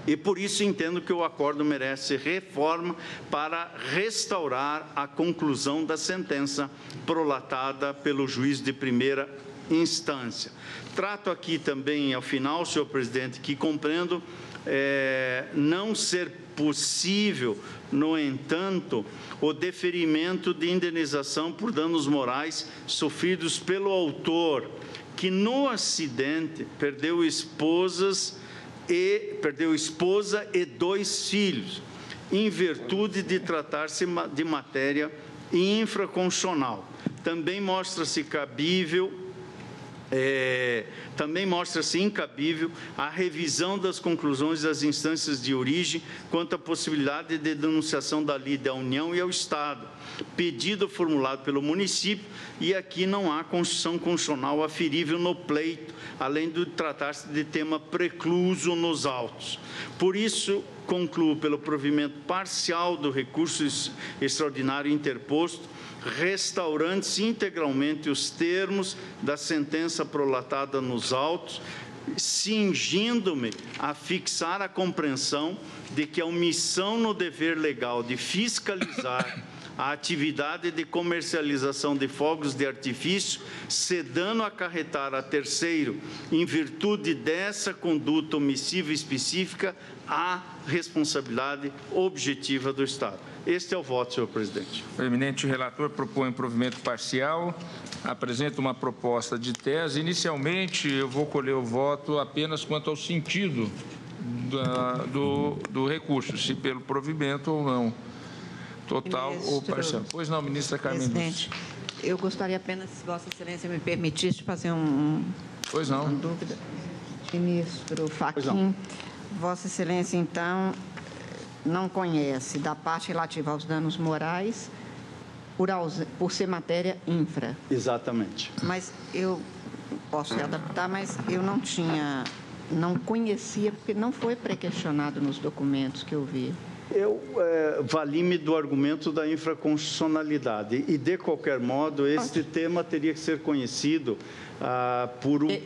Speaker 6: E por isso entendo que o acordo merece reforma para restaurar a conclusão da sentença prolatada pelo juiz de primeira instância. Trato aqui também, ao final, senhor presidente, que compreendo não ser possível, no entanto, o deferimento de indenização por danos morais sofridos pelo autor, que no acidente perdeu esposa e 2 filhos, em virtude de tratar-se de matéria infraconstitucional. Também mostra-se incabível a revisão das conclusões das instâncias de origem quanto à possibilidade de denunciação da lide à União e ao Estado, pedido formulado pelo município, e aqui não há Constituição constitucional aferível no pleito, além de tratar-se de tema precluso nos autos. Por isso, concluo pelo provimento parcial do recurso extraordinário interposto, restaurando-se integralmente os termos da sentença prolatada nos autos, cingindo-me a fixar a compreensão de que a omissão no dever legal de fiscalizar a atividade de comercialização de fogos de artifício, se dano acarretar a terceiro, em virtude dessa conduta omissiva específica, a responsabilidade objetiva do Estado. Este é o voto, senhor presidente.
Speaker 2: O eminente relator propõe provimento parcial, apresenta uma proposta de tese. Inicialmente, eu vou colher o voto apenas quanto ao sentido do recurso, se pelo provimento ou não, total ou parcial. Pois não, ministra Carmen Lúcia.
Speaker 7: Presidente, eu gostaria apenas, se Vossa Excelência me permitisse, fazer
Speaker 2: Pois não.
Speaker 7: uma dúvida. Ministro Fachin, Vossa Excelência, então, não conhece da parte relativa aos danos morais por ser matéria infra.
Speaker 6: Exatamente.
Speaker 7: Mas eu posso adaptar, mas eu não conhecia, porque não foi pré-questionado nos documentos que eu vi.
Speaker 6: Eu vali-me do argumento da infraconstitucionalidade e, de qualquer modo, este tema teria que ser conhecido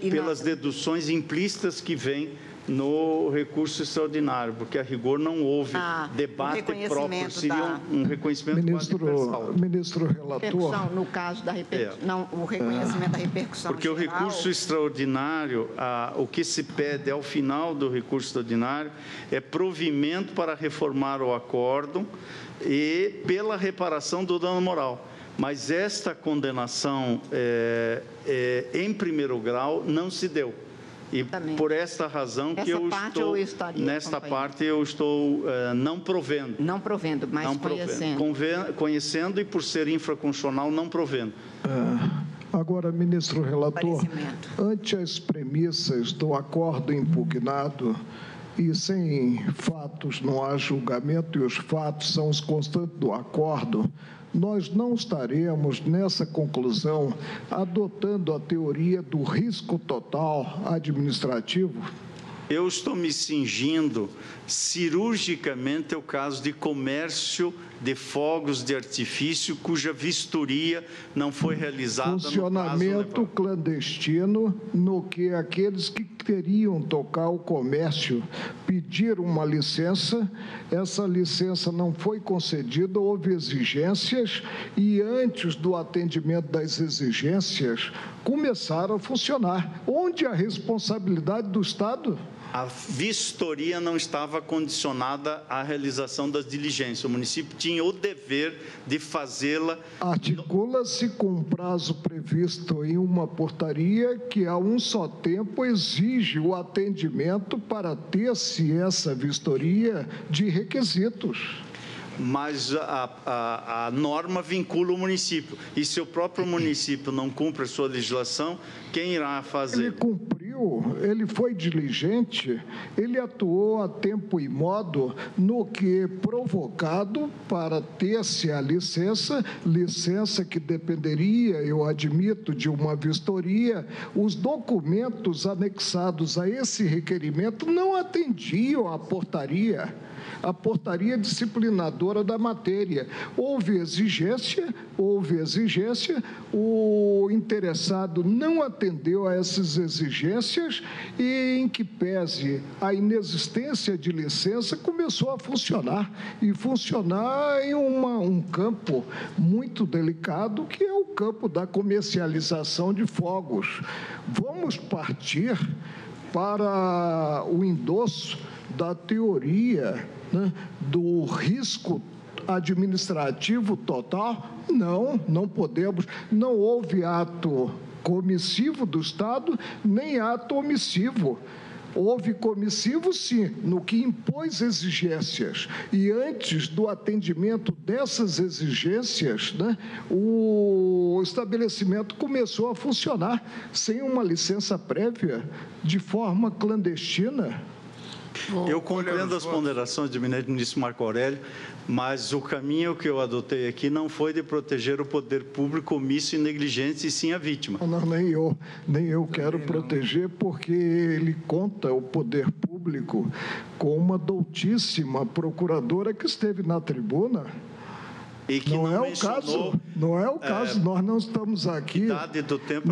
Speaker 6: pelas deduções implícitas que vêm no recurso extraordinário, porque a rigor não houve debate próprio, seria um reconhecimento
Speaker 5: Ministro relator.
Speaker 7: No caso da repercussão, o reconhecimento da repercussão
Speaker 6: porque
Speaker 7: geral,
Speaker 6: o recurso extraordinário, o que se pede ao final do recurso extraordinário é provimento para reformar o acórdão e pela reparação do dano moral. Mas esta condenação em primeiro grau não se deu. E por esta razão que nesta parte eu estou não provendo.
Speaker 7: Não provendo, mas não conhecendo.
Speaker 6: Conhecendo e por ser infraconstitucional não provendo.
Speaker 5: Agora, ministro relator, ante as premissas do acordo impugnado e sem fatos não há julgamento e os fatos são os constantes do acordo, nós não estaremos, nessa conclusão, adotando a teoria do risco total administrativo?
Speaker 6: Eu estou me cingindo cirurgicamente ao caso de comércio de fogos de artifício cuja vistoria não foi realizada.
Speaker 5: Funcionamento clandestino no que aqueles que queriam tocar o comércio pediram uma licença, essa licença não foi concedida, houve exigências e antes do atendimento das exigências começaram a funcionar. Onde a responsabilidade do Estado?
Speaker 6: A vistoria não estava condicionada à realização das diligências. O município tinha o dever de fazê-la.
Speaker 5: Articula-se com um prazo previsto em uma portaria que, a um só tempo, exige o atendimento para ter-se essa vistoria de requisitos.
Speaker 6: Mas a norma vincula o município. E se o próprio município não cumpre a sua legislação, quem irá fazer?
Speaker 5: Ele cumpriu agiu, ele foi diligente, ele atuou a tempo e modo no que provocado para ter-se a licença que dependeria, eu admito, de uma vistoria. Os documentos anexados a esse requerimento não atendiam à portaria disciplinadora da matéria. Houve exigência, o interessado não atendeu a essas exigências e, em que pese a inexistência de licença, começou a funcionar, e funcionar em um campo muito delicado, que é o campo da comercialização de fogos. Vamos partir para o endosso da teoria, né, do risco administrativo total? Não podemos. Não houve ato comissivo do Estado, nem ato omissivo. Houve comissivo, sim, no que impôs exigências. E antes do atendimento dessas exigências, né, o estabelecimento começou a funcionar sem uma licença prévia, de forma clandestina.
Speaker 6: Eu compreendo as ponderações do ministro Marco Aurélio, mas o caminho que eu adotei aqui não foi de proteger o poder público omisso e negligente, e sim a vítima.
Speaker 5: Não, nem eu quero proteger, porque ele conta o poder público com uma doutíssima procuradora que esteve na tribuna.
Speaker 6: E que
Speaker 5: não é o caso, nós não estamos aqui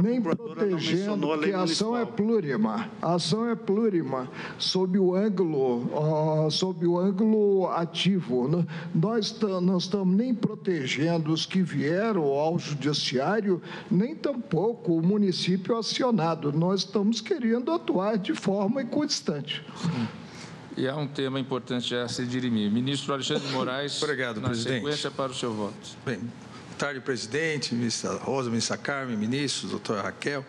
Speaker 5: nem protegendo, porque a ação é plurima, sob o ângulo ativo. Nós não estamos nem protegendo os que vieram ao judiciário, nem tampouco o município acionado. Nós estamos querendo atuar de forma equidistante.
Speaker 2: E há um tema importante a se dirimir. Ministro Alexandre de Moraes,
Speaker 8: obrigado,
Speaker 2: na
Speaker 8: presidente.
Speaker 2: Sequência para o seu voto.
Speaker 8: Bem, boa tarde, presidente, ministra Rosa, ministra Carmen, ministros, doutora Raquel.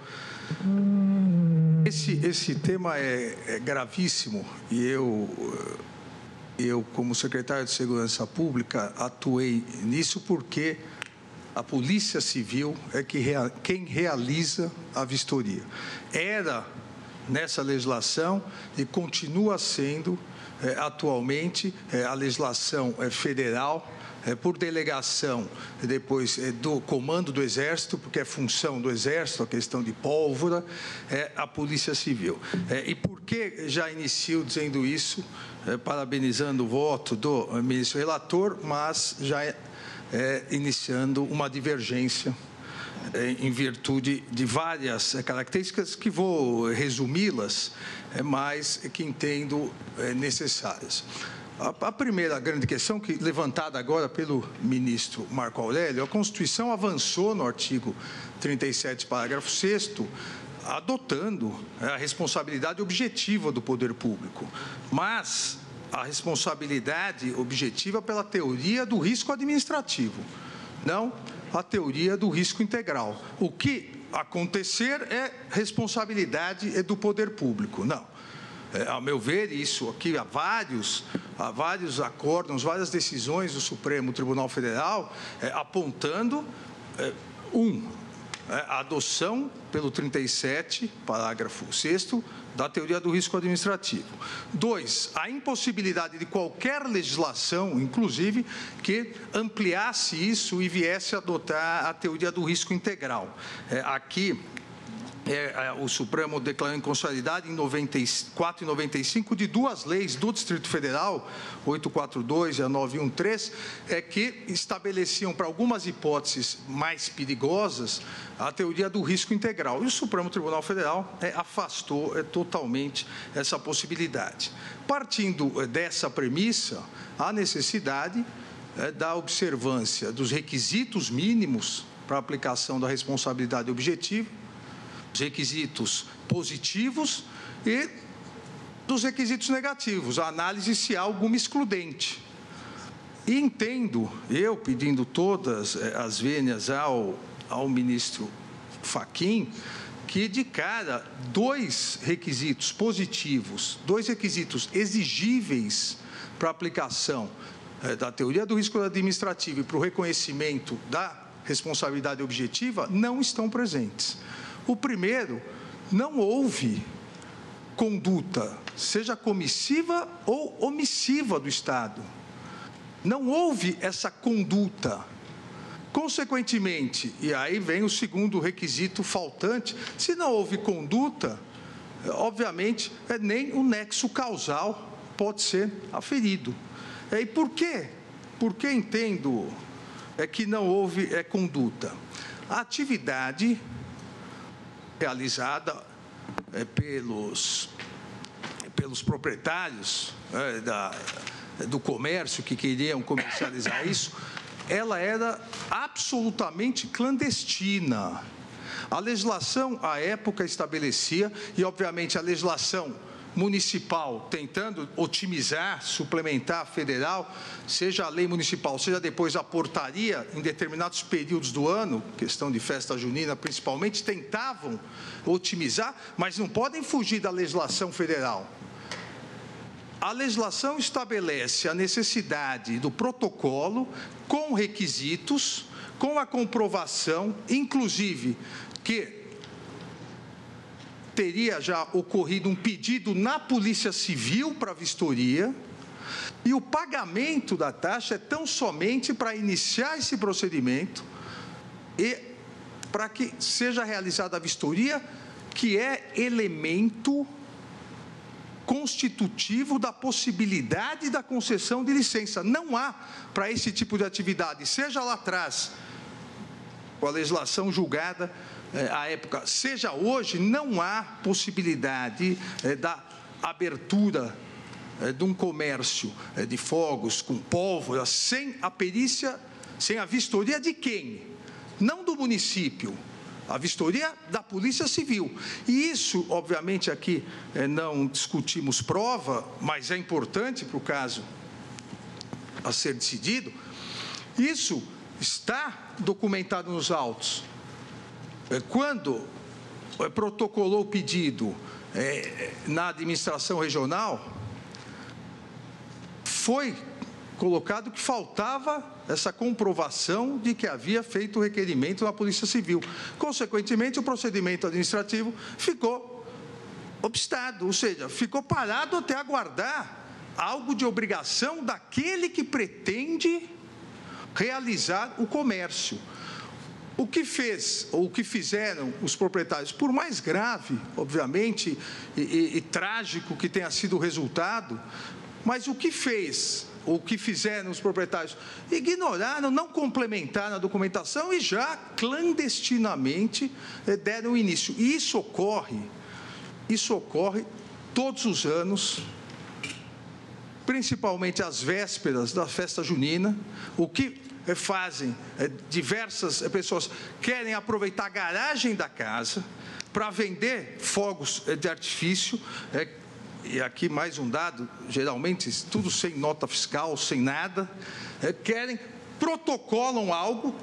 Speaker 8: Esse tema é gravíssimo e eu, como secretário de Segurança Pública, atuei nisso porque a Polícia Civil é quem realiza a vistoria. Era nessa legislação e continua sendo atualmente a legislação federal, por delegação, depois do comando do Exército, porque é função do Exército, a questão de pólvora, a Polícia Civil. E por que já inicio dizendo isso, parabenizando o voto do ministro relator, mas já iniciando uma divergência em virtude de várias características que vou resumi-las, mas que entendo necessárias. A primeira grande questão, que levantada agora pelo ministro Marco Aurélio, a Constituição avançou no artigo 37, parágrafo 6º, adotando a responsabilidade objetiva do poder público, mas a responsabilidade objetiva pela teoria do risco administrativo, não a teoria do risco integral. O que acontecer é responsabilidade do poder público. Não. Ao meu ver, isso aqui, há vários acórdãos, várias decisões do Supremo Tribunal Federal apontando, a adoção pelo 37, parágrafo 6º, da teoria do risco administrativo. 2, a impossibilidade de qualquer legislação, inclusive, que ampliasse isso e viesse a adotar a teoria do risco integral. Aqui, o Supremo declarou inconstitucionalidade em 94 e 95 de duas leis do Distrito Federal, 842 e a 913, que estabeleciam para algumas hipóteses mais perigosas a teoria do risco integral. E o Supremo Tribunal Federal afastou totalmente essa possibilidade. Partindo dessa premissa, há necessidade da observância dos requisitos mínimos para a aplicação da responsabilidade objetiva, os requisitos positivos e dos requisitos negativos, a análise se há alguma excludente. E entendo, eu pedindo todas as vênias ao ministro Fachin, que de cara, 2 requisitos positivos, 2 requisitos exigíveis para a aplicação da teoria do risco administrativo e para o reconhecimento da responsabilidade objetiva não estão presentes. O primeiro, não houve conduta, seja comissiva ou omissiva do Estado. Não houve essa conduta. Consequentemente, e aí vem o segundo requisito faltante, se não houve conduta, obviamente, nem o nexo causal pode ser aferido. E por quê? Por que entendo que não houve conduta? A atividade realizada pelos proprietários do comércio que queriam comercializar isso, ela era absolutamente clandestina. A legislação, à época, estabelecia, e obviamente a legislação municipal tentando otimizar, suplementar a federal, seja a lei municipal, seja depois a portaria, em determinados períodos do ano, questão de festa junina principalmente, tentavam otimizar, mas não podem fugir da legislação federal. A legislação estabelece a necessidade do protocolo com requisitos, com a comprovação, inclusive, que teria já ocorrido um pedido na Polícia Civil para vistoria, e o pagamento da taxa é tão somente para iniciar esse procedimento e para que seja realizada a vistoria, que é elemento constitutivo da possibilidade da concessão de licença. Não há para esse tipo de atividade, seja lá atrás, com a legislação julgada à época, seja hoje, não há possibilidade da abertura de um comércio de fogos com pólvora sem a perícia, sem a vistoria de quem? Não do município, a vistoria da Polícia Civil. E isso, obviamente, aqui não discutimos prova, mas é importante para o caso a ser decidido. Isso está documentado nos autos. Quando protocolou o pedido na administração regional, foi colocado que faltava essa comprovação de que havia feito o requerimento na Polícia Civil. Consequentemente, o procedimento administrativo ficou obstado, ou seja, ficou parado até aguardar algo de obrigação daquele que pretende realizar o comércio. O que fez, ou o que fizeram os proprietários, por mais grave, obviamente, e trágico que tenha sido o resultado, mas o que fez, ou o que fizeram os proprietários? Ignoraram, não complementaram a documentação e já clandestinamente deram início. E isso ocorre todos os anos, principalmente às vésperas da festa junina. O que fazem diversas pessoas querem aproveitar a garagem da casa para vender fogos de artifício, e aqui mais um dado, geralmente tudo sem nota fiscal, sem nada, protocolam algo,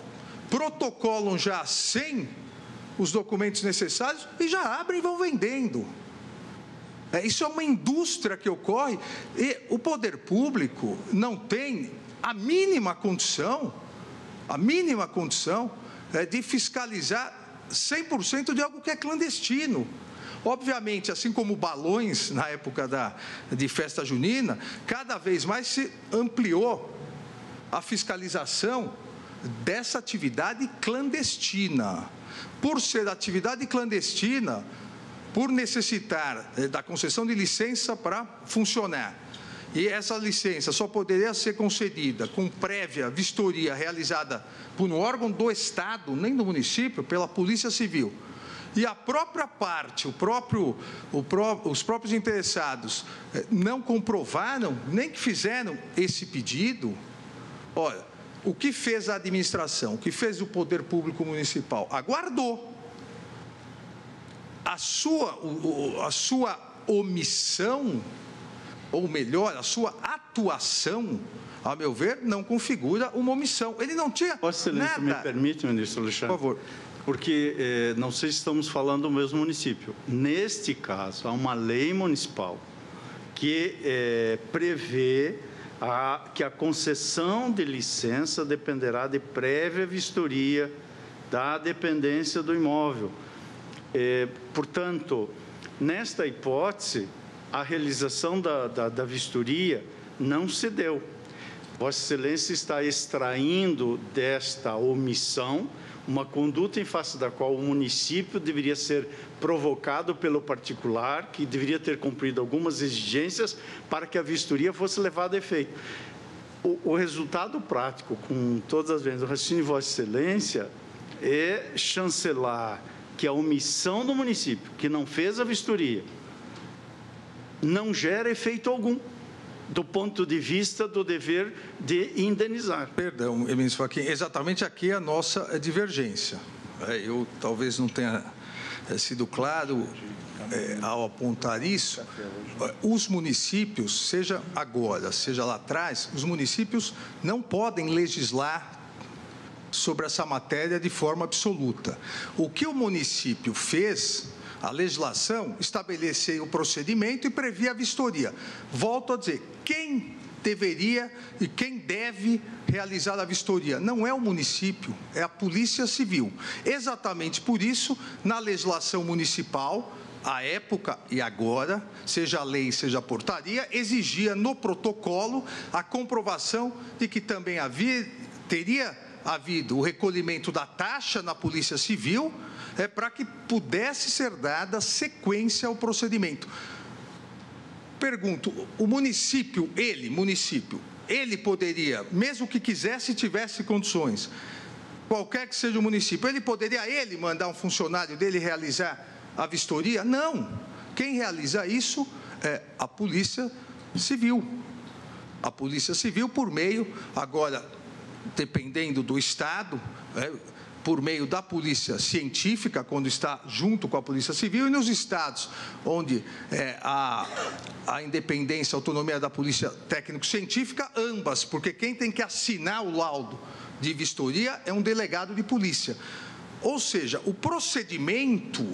Speaker 8: protocolam já sem os documentos necessários e já abrem e vão vendendo. Isso é uma indústria que ocorre e o poder público não tem a mínima condição de fiscalizar 100% de algo que é clandestino. Obviamente, assim como balões na época de festa junina, cada vez mais se ampliou a fiscalização dessa atividade clandestina. Por ser atividade clandestina, por necessitar da concessão de licença para funcionar, e essa licença só poderia ser concedida com prévia vistoria realizada por um órgão do Estado, nem do município, pela Polícia Civil. E a própria parte, os próprios interessados não comprovaram, nem que fizeram esse pedido. Olha, o que fez a administração, o que fez o poder público municipal? Aguardou. A sua omissão, ou melhor, a sua atuação, a meu ver, não configura uma omissão. Ele não tinha nada.
Speaker 6: Vossa Excelência, me permite, ministro Alexandre?
Speaker 8: Por favor.
Speaker 6: Porque não sei se estamos falando do mesmo município. Neste caso, há uma lei municipal que prevê que a concessão de licença dependerá de prévia vistoria da dependência do imóvel. Portanto, Nesta hipótese, a realização da vistoria não se deu. Vossa Excelência está extraindo desta omissão uma conduta em face da qual o município deveria ser provocado pelo particular, que deveria ter cumprido algumas exigências para que a vistoria fosse levada a efeito. O resultado prático, com todas as vezes, do raciocínio de Vossa Excelência, é chancelar que a omissão do município, que não fez a vistoria, não gera efeito algum, do ponto de vista do dever de indenizar.
Speaker 8: Perdão, ministro Fachin, exatamente aqui a nossa divergência. Eu talvez não tenha sido claro ao apontar isso. Os municípios, seja agora, seja lá atrás, os municípios não podem legislar sobre essa matéria de forma absoluta. O que o município fez, a legislação estabelecia o procedimento e previa a vistoria. Volto a dizer, quem deveria e quem deve realizar a vistoria não é o município, é a Polícia Civil. Exatamente por isso, na legislação municipal, à época e agora, seja a lei, seja a portaria, exigia no protocolo a comprovação de que também teria havido o recolhimento da taxa na Polícia Civil, para que pudesse ser dada sequência ao procedimento. Pergunto, o município, ele poderia, mesmo que quisesse e tivesse condições, qualquer que seja o município, ele poderia mandar um funcionário dele realizar a vistoria? Não. Quem realiza isso é a Polícia Civil. A Polícia Civil, por meio, agora, dependendo do Estado, por meio da Polícia Científica, quando está junto com a Polícia Civil, e nos estados onde a independência, a autonomia da Polícia Técnico-Científica, ambas, porque quem tem que assinar o laudo de vistoria é um delegado de polícia. Ou seja, o procedimento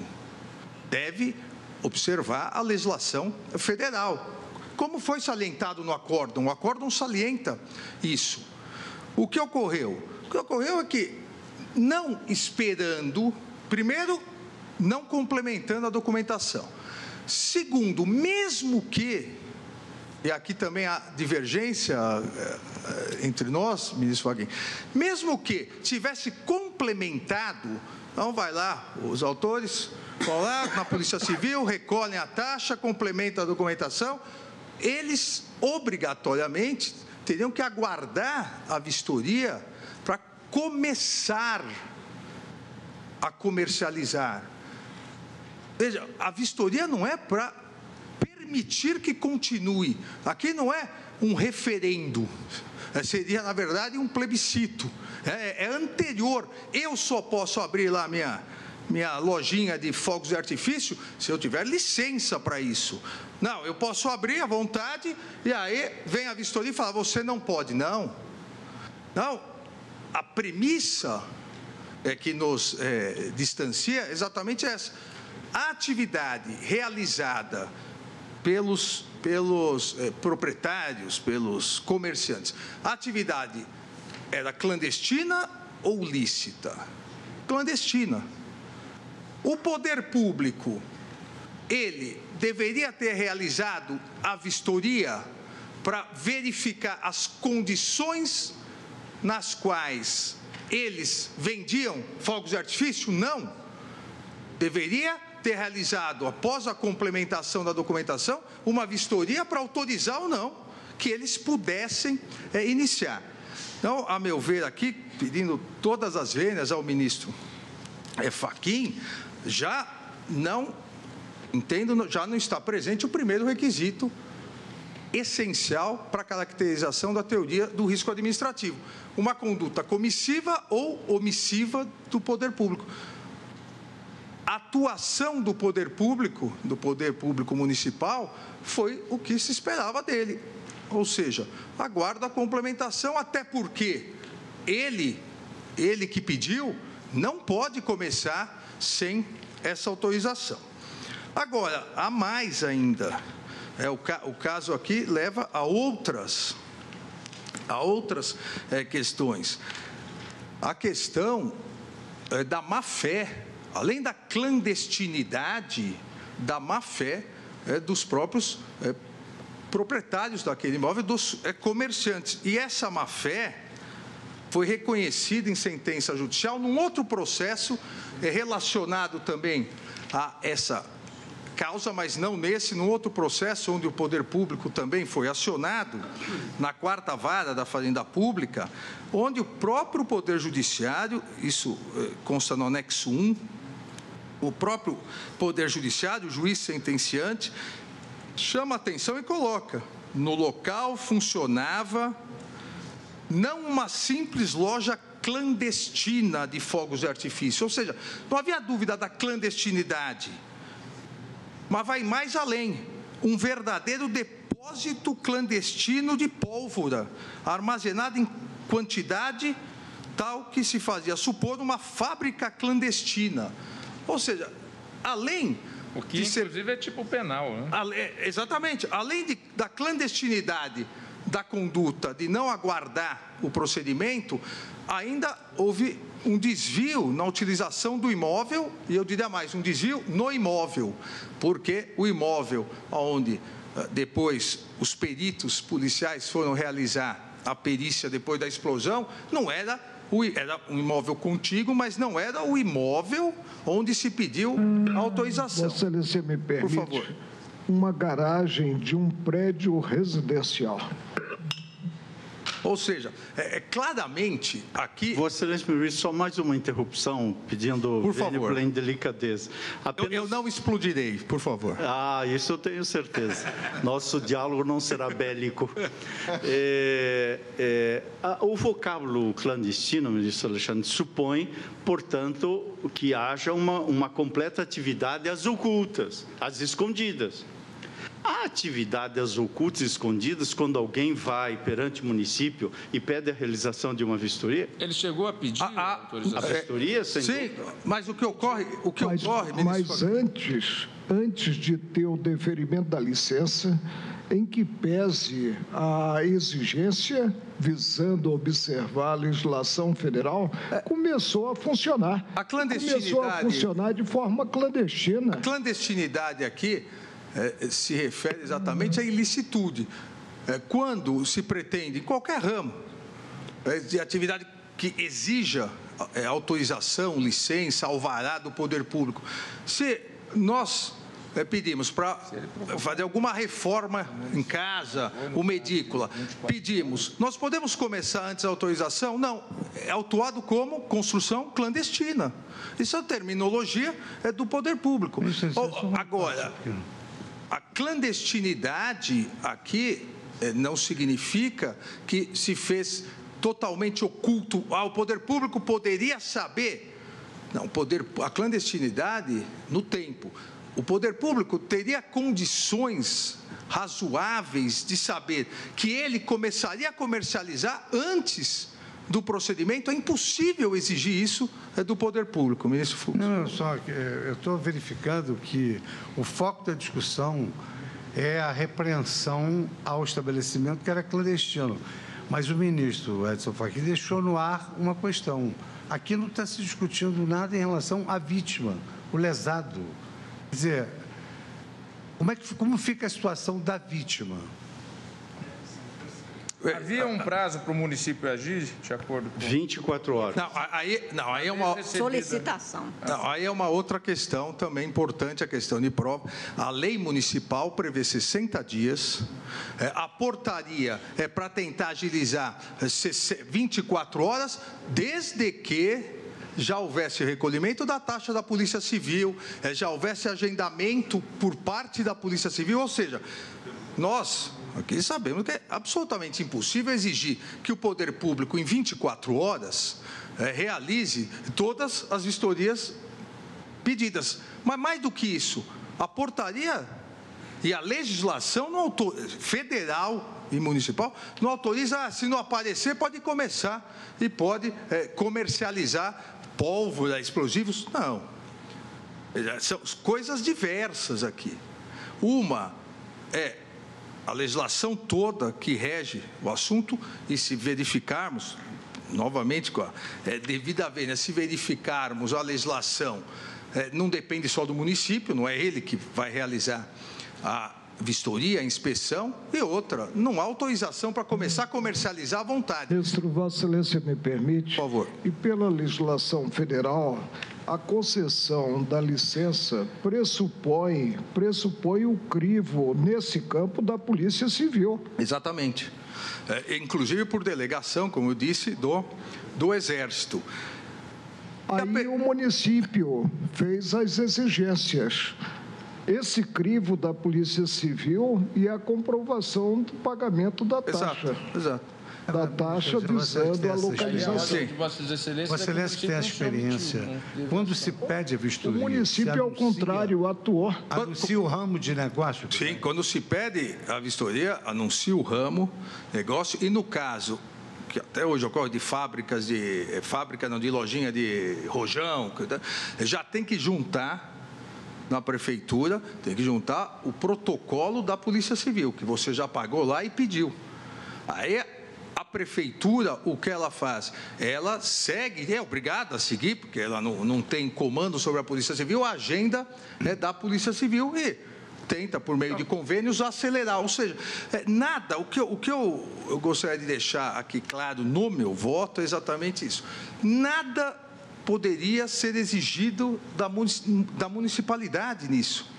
Speaker 8: deve observar a legislação federal, como foi salientado no acórdão. O acórdão salienta isso. O que ocorreu? O que ocorreu é que, não esperando, primeiro, não complementando a documentação. Segundo, mesmo que, e aqui também há divergência entre nós, ministro Fachin, mesmo que tivesse complementado, então vai lá, os autores vão lá na Polícia Civil, recolhem a taxa, complementam a documentação, eles obrigatoriamente teriam que aguardar a vistoria para começar a comercializar. Veja, a vistoria não é para permitir que continue. Aqui não é um referendo, seria, na verdade, um plebiscito. É anterior. Eu só posso abrir lá minha lojinha de fogos de artifício se eu tiver licença para isso. Não, eu posso abrir à vontade e aí vem a vistoria e fala, você não pode. Não. A premissa que nos distancia é exatamente essa. A atividade realizada pelos proprietários, pelos comerciantes, a atividade era clandestina ou lícita? Clandestina. O poder público, ele deveria ter realizado a vistoria para verificar as condições nas quais eles vendiam fogos de artifício? Não. Deveria ter realizado, após a complementação da documentação, uma vistoria para autorizar ou não que eles pudessem iniciar. Então, a meu ver aqui, pedindo todas as vênias ao ministro Fachin, já não está presente o primeiro requisito essencial para a caracterização da teoria do risco administrativo, uma conduta comissiva ou omissiva do poder público. A atuação do poder público municipal, foi o que se esperava dele, ou seja, aguarda a complementação, até porque ele que pediu, não pode começar sem essa autorização. Agora, há mais ainda. O caso aqui leva a outras questões. A questão da má-fé, além da clandestinidade, da má-fé dos próprios proprietários daquele imóvel, dos comerciantes. E essa má-fé foi reconhecida em sentença judicial num outro processo relacionado também a essa causa, mas não nesse, num outro processo onde o poder público também foi acionado, na 4ª Vara da Fazenda Pública, onde o próprio Poder Judiciário, isso consta no anexo 1, o próprio Poder Judiciário, o juiz sentenciante, chama a atenção e coloca: no local funcionava não uma simples loja clandestina de fogos de artifício, ou seja, não havia dúvida da clandestinidade, mas vai mais além, um verdadeiro depósito clandestino de pólvora, armazenado em quantidade tal que se fazia supor uma fábrica clandestina. Ou seja, além...
Speaker 2: O que, inclusive, é tipo penal, né?
Speaker 8: Exatamente. Além da clandestinidade da conduta de não aguardar o procedimento, ainda houve um desvio na utilização do imóvel, e eu diria mais, um desvio no imóvel, porque o imóvel onde depois os peritos policiais foram realizar a perícia depois da explosão, não era um imóvel contíguo, mas não era o imóvel onde se pediu a autorização.
Speaker 5: Vossa Excelência, me permite,
Speaker 8: por favor.
Speaker 5: Uma garagem de um prédio residencial.
Speaker 8: Ou seja, claramente aqui...
Speaker 6: Vossa Excelência, me permite só mais uma interrupção, pedindo
Speaker 8: por favor,
Speaker 6: pela indelicadeza.
Speaker 8: Eu não explodirei, por favor.
Speaker 6: Isso eu tenho certeza. Nosso diálogo não será bélico. O vocábulo clandestino, ministro Alexandre, supõe, portanto, que haja uma completa atividade às ocultas, às escondidas. Há atividades ocultas e escondidas quando alguém vai perante o município e pede a realização de uma vistoria?
Speaker 2: Ele chegou a pedir a autorização?
Speaker 6: A vistoria, sem
Speaker 8: sim,
Speaker 6: dúvida.
Speaker 8: Mas o que ocorre,
Speaker 5: mas antes de ter o deferimento da licença, em que pese a exigência visando observar a legislação federal, começou a funcionar.
Speaker 8: A clandestinidade...
Speaker 5: Começou a funcionar de forma clandestina.
Speaker 8: A clandestinidade aqui se refere exatamente à ilicitude. Quando se pretende, em qualquer ramo de atividade que exija autorização, licença, alvará do poder público, se nós pedimos para fazer alguma reforma em casa, uma edícula, pedimos, nós podemos começar antes da autorização? Não, é autuado como construção clandestina. Isso é a terminologia do poder público. Agora, a clandestinidade aqui não significa que se fez totalmente oculto. O poder público poderia saber. Não, a clandestinidade no tempo. O poder público teria condições razoáveis de saber que ele começaria a comercializar antes do procedimento. É impossível exigir isso do poder público, ministro Fux.
Speaker 9: Não, eu estou verificando que o foco da discussão é a repreensão ao estabelecimento que era clandestino. Mas o ministro Edson Fachin deixou no ar uma questão. Aqui não está se discutindo nada em relação à vítima, o lesado. Quer dizer, como fica a situação da vítima?
Speaker 2: Havia um prazo para o município agir, de acordo com...
Speaker 6: 24 horas.
Speaker 8: Aí é uma...
Speaker 7: Solicitação.
Speaker 8: Aí é uma outra questão também importante, a questão de prova. A lei municipal prevê 60 dias. A portaria é para tentar agilizar 24 horas, desde que já houvesse recolhimento da taxa da Polícia Civil, já houvesse agendamento por parte da Polícia Civil, ou seja, nós aqui sabemos que é absolutamente impossível exigir que o poder público, em 24 horas, realize todas as vistorias pedidas. Mas mais do que isso, a portaria e a legislação federal e municipal não autoriza, se não aparecer, pode começar e pode comercializar pólvora, explosivos. Não. São coisas diversas aqui. Uma é a legislação toda que rege o assunto, e se verificarmos, novamente, devido à vênia, se verificarmos a legislação não depende só do município, não é ele que vai realizar a vistoria, a inspeção, e outra, não há autorização para começar a comercializar à vontade.
Speaker 5: Ministro, Vossa Excelência me permite?
Speaker 8: Por favor.
Speaker 5: E pela legislação federal, a concessão da licença pressupõe o crivo, nesse campo, da Polícia Civil.
Speaker 8: Exatamente. Inclusive por delegação, como eu disse, do Exército.
Speaker 5: Aí o município fez as exigências. Esse crivo da Polícia Civil e a comprovação do pagamento da taxa.
Speaker 8: Exato.
Speaker 5: Da taxa visando a localização.
Speaker 9: Vossa Excelência que tem a experiência. Quando se pede a vistoria...
Speaker 5: O município, ao contrário, atuou.
Speaker 9: Anuncia o ramo de negócio?
Speaker 8: Sim, quando se pede a vistoria, anuncia o ramo, negócio, e no caso, que até hoje ocorre de de lojinha de rojão, já tem que juntar na prefeitura, tem que juntar o protocolo da Polícia Civil, que você já pagou lá e pediu. Aí a prefeitura, o que ela faz? Ela segue, é obrigada a seguir, porque ela não tem comando sobre a Polícia Civil, a agenda é da Polícia Civil e tenta, por meio de convênios, acelerar. Ou seja, nada, o que eu gostaria de deixar aqui claro no meu voto é exatamente isso. Nada poderia ser exigido da municipalidade nisso.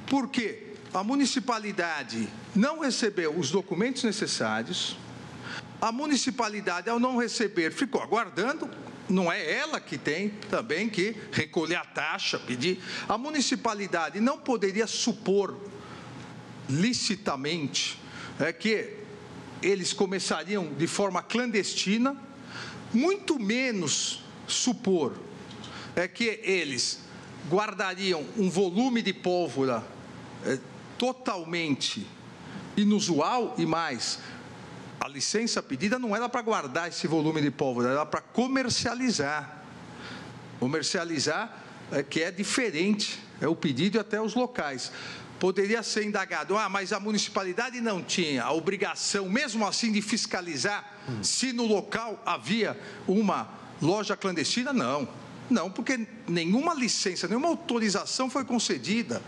Speaker 8: Por quê? A municipalidade não recebeu os documentos necessários, a municipalidade, ao não receber, ficou aguardando, não é ela que tem também que recolher a taxa, pedir. A municipalidade não poderia supor licitamente que eles começariam de forma clandestina, muito menos supor que eles guardariam um volume de pólvora totalmente inusual e mais. A licença pedida não era para guardar esse volume de pólvora, era para comercializar. Comercializar que é diferente, é o pedido e até os locais. Poderia ser indagado, mas a municipalidade não tinha a obrigação, mesmo assim, de fiscalizar se no local havia uma loja clandestina? Não, porque nenhuma licença, nenhuma autorização foi concedida.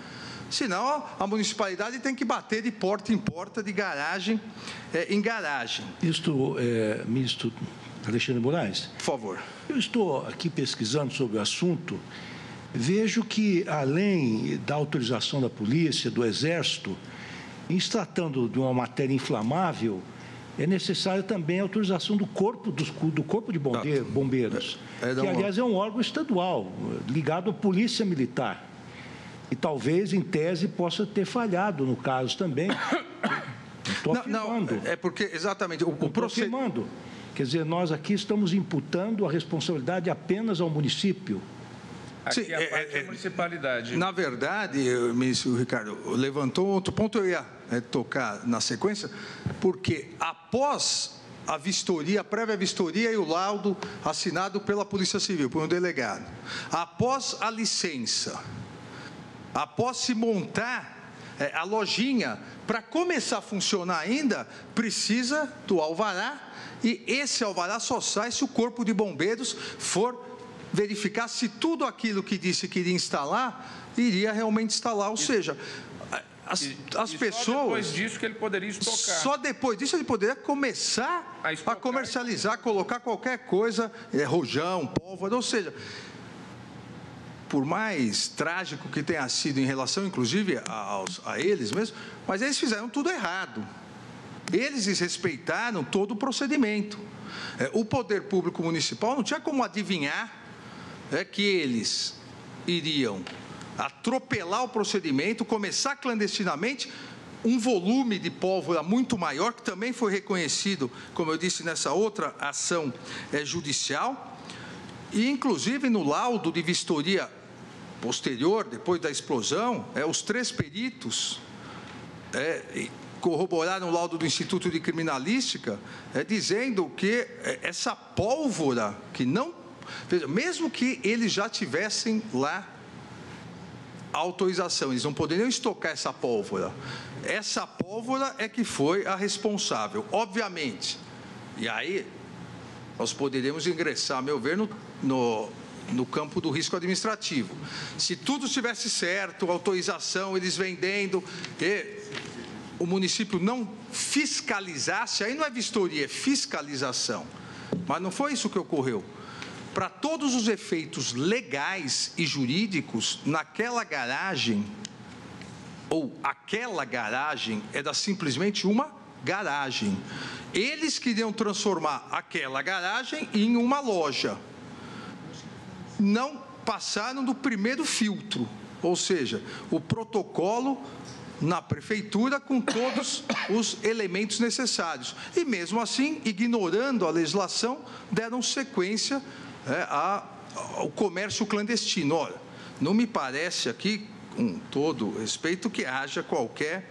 Speaker 8: Senão, a municipalidade tem que bater de porta em porta, de garagem em garagem.
Speaker 10: Ministro Alexandre Moraes.
Speaker 8: Por favor.
Speaker 10: Eu estou aqui pesquisando sobre o assunto. Vejo que, além da autorização da polícia, do Exército, em se tratando de uma matéria inflamável, é necessária também a autorização do Corpo de Bombeiros, que, aliás, é um órgão estadual, ligado à Polícia Militar. E talvez, em tese, possa ter falhado no caso também. Estou afirmando.
Speaker 8: É porque, exatamente, o
Speaker 10: procedimento. Quer dizer, nós aqui estamos imputando a responsabilidade apenas ao município.
Speaker 2: Aqui a parte da municipalidade.
Speaker 8: Na verdade, ministro Ricardo, levantou outro ponto, eu ia tocar na sequência, porque após a vistoria, a prévia vistoria e o laudo assinado pela Polícia Civil, por um delegado, após a licença, após se montar a lojinha, para começar a funcionar ainda, precisa do alvará, e esse alvará só sai se o Corpo de Bombeiros for verificar se tudo aquilo que disse que iria instalar, iria realmente instalar, ou seja, as pessoas... Só
Speaker 2: depois disso que ele poderia estocar.
Speaker 8: Só depois disso ele poderia começar a comercializar, colocar qualquer coisa, rojão, pólvora, ou seja... Por mais trágico que tenha sido em relação, inclusive, a eles mesmos, mas eles fizeram tudo errado. Eles desrespeitaram todo o procedimento. O poder público municipal não tinha como adivinhar que eles iriam atropelar o procedimento, começar clandestinamente, um volume de pólvora muito maior, que também foi reconhecido, como eu disse, nessa outra ação judicial, e inclusive no laudo de vistoria posterior, depois da explosão, os 3 peritos corroboraram o laudo do Instituto de Criminalística, dizendo que essa pólvora, que não, mesmo que eles já tivessem lá a autorização, eles não poderiam estocar essa pólvora. Essa pólvora é que foi a responsável, obviamente. E aí nós poderíamos ingressar, a meu ver, no campo do risco administrativo. Se tudo estivesse certo, autorização, eles vendendo, e o município não fiscalizasse, aí não é vistoria, é fiscalização. Mas não foi isso que ocorreu. Para todos os efeitos legais e jurídicos, naquela garagem, ou aquela garagem, era simplesmente uma garagem. Eles queriam transformar aquela garagem em uma loja. Não passaram do primeiro filtro, ou seja, o protocolo na prefeitura com todos os elementos necessários. E mesmo assim, ignorando a legislação, deram sequência ao comércio clandestino. Ora, não me parece aqui, com todo respeito, que haja qualquer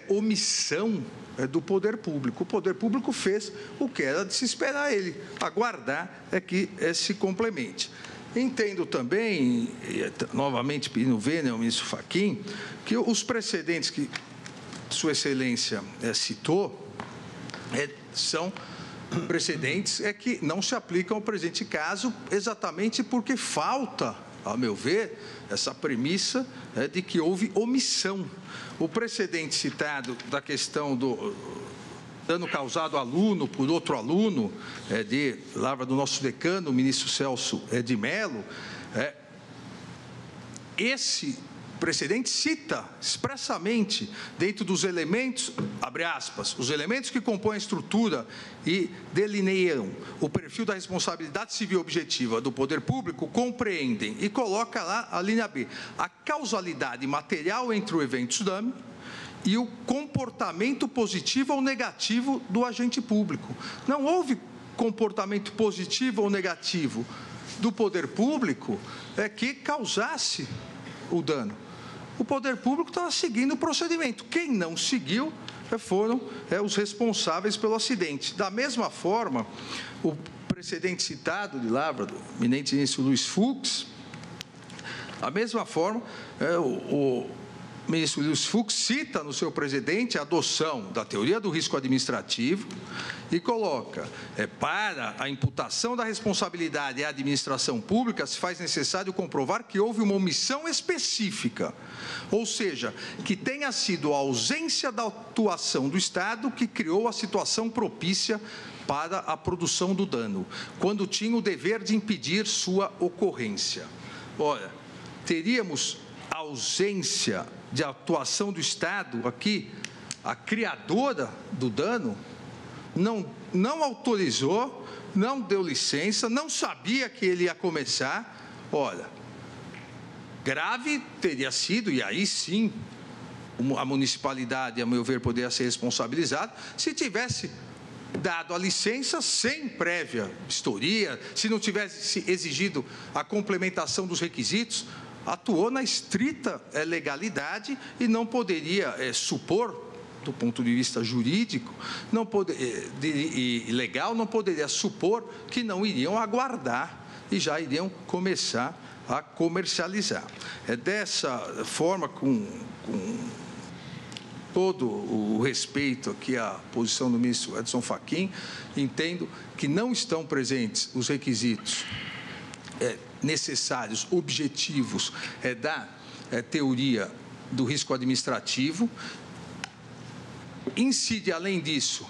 Speaker 8: omissão do poder público. O poder público fez o que era de se esperar ele, aguardar que se complemente. Entendo também, novamente pedindo vênia ao ministro Fachin, que os precedentes que Sua Excelência citou são precedentes que não se aplicam ao presente caso, exatamente porque falta, a meu ver, essa premissa de que houve omissão. O precedente citado da questão do dano causado ao aluno por outro aluno, de palavra do nosso decano, o ministro Celso de Mello, esse precedente cita expressamente, dentro dos elementos, abre aspas, os elementos que compõem a estrutura e delineiam o perfil da responsabilidade civil objetiva do poder público, compreendem, e coloca lá a linha B, a causalidade material entre o evento tsunami e o comportamento positivo ou negativo do agente público. Não houve comportamento positivo ou negativo do poder público que causasse o dano. O poder público estava seguindo o procedimento. Quem não seguiu foram os responsáveis pelo acidente. Da mesma forma, o precedente citado de Lavra, do eminente ministro Luiz Fux, da mesma forma, o ministro Luiz Fux cita no seu precedente a adoção da teoria do risco administrativo e coloca, para a imputação da responsabilidade à administração pública, se faz necessário comprovar que houve uma omissão específica, ou seja, que tenha sido a ausência da atuação do Estado que criou a situação propícia para a produção do dano, quando tinha o dever de impedir sua ocorrência. Ora, teríamos ausência de atuação do Estado aqui, a criadora do dano não autorizou, não deu licença, não sabia que ele ia começar. Olha, grave teria sido, e aí sim a municipalidade, a meu ver, poderia ser responsabilizada, se tivesse dado a licença sem prévia vistoria, se não tivesse exigido a complementação dos requisitos, atuou na estrita legalidade e não poderia supor, do ponto de vista jurídico e legal, não poderia supor que não iriam aguardar e já iriam começar a comercializar. Dessa forma, com todo o respeito aqui à posição do ministro Edson Fachin, entendo que não estão presentes os requisitos necessários, objetivos da teoria do risco administrativo. Incide, além disso,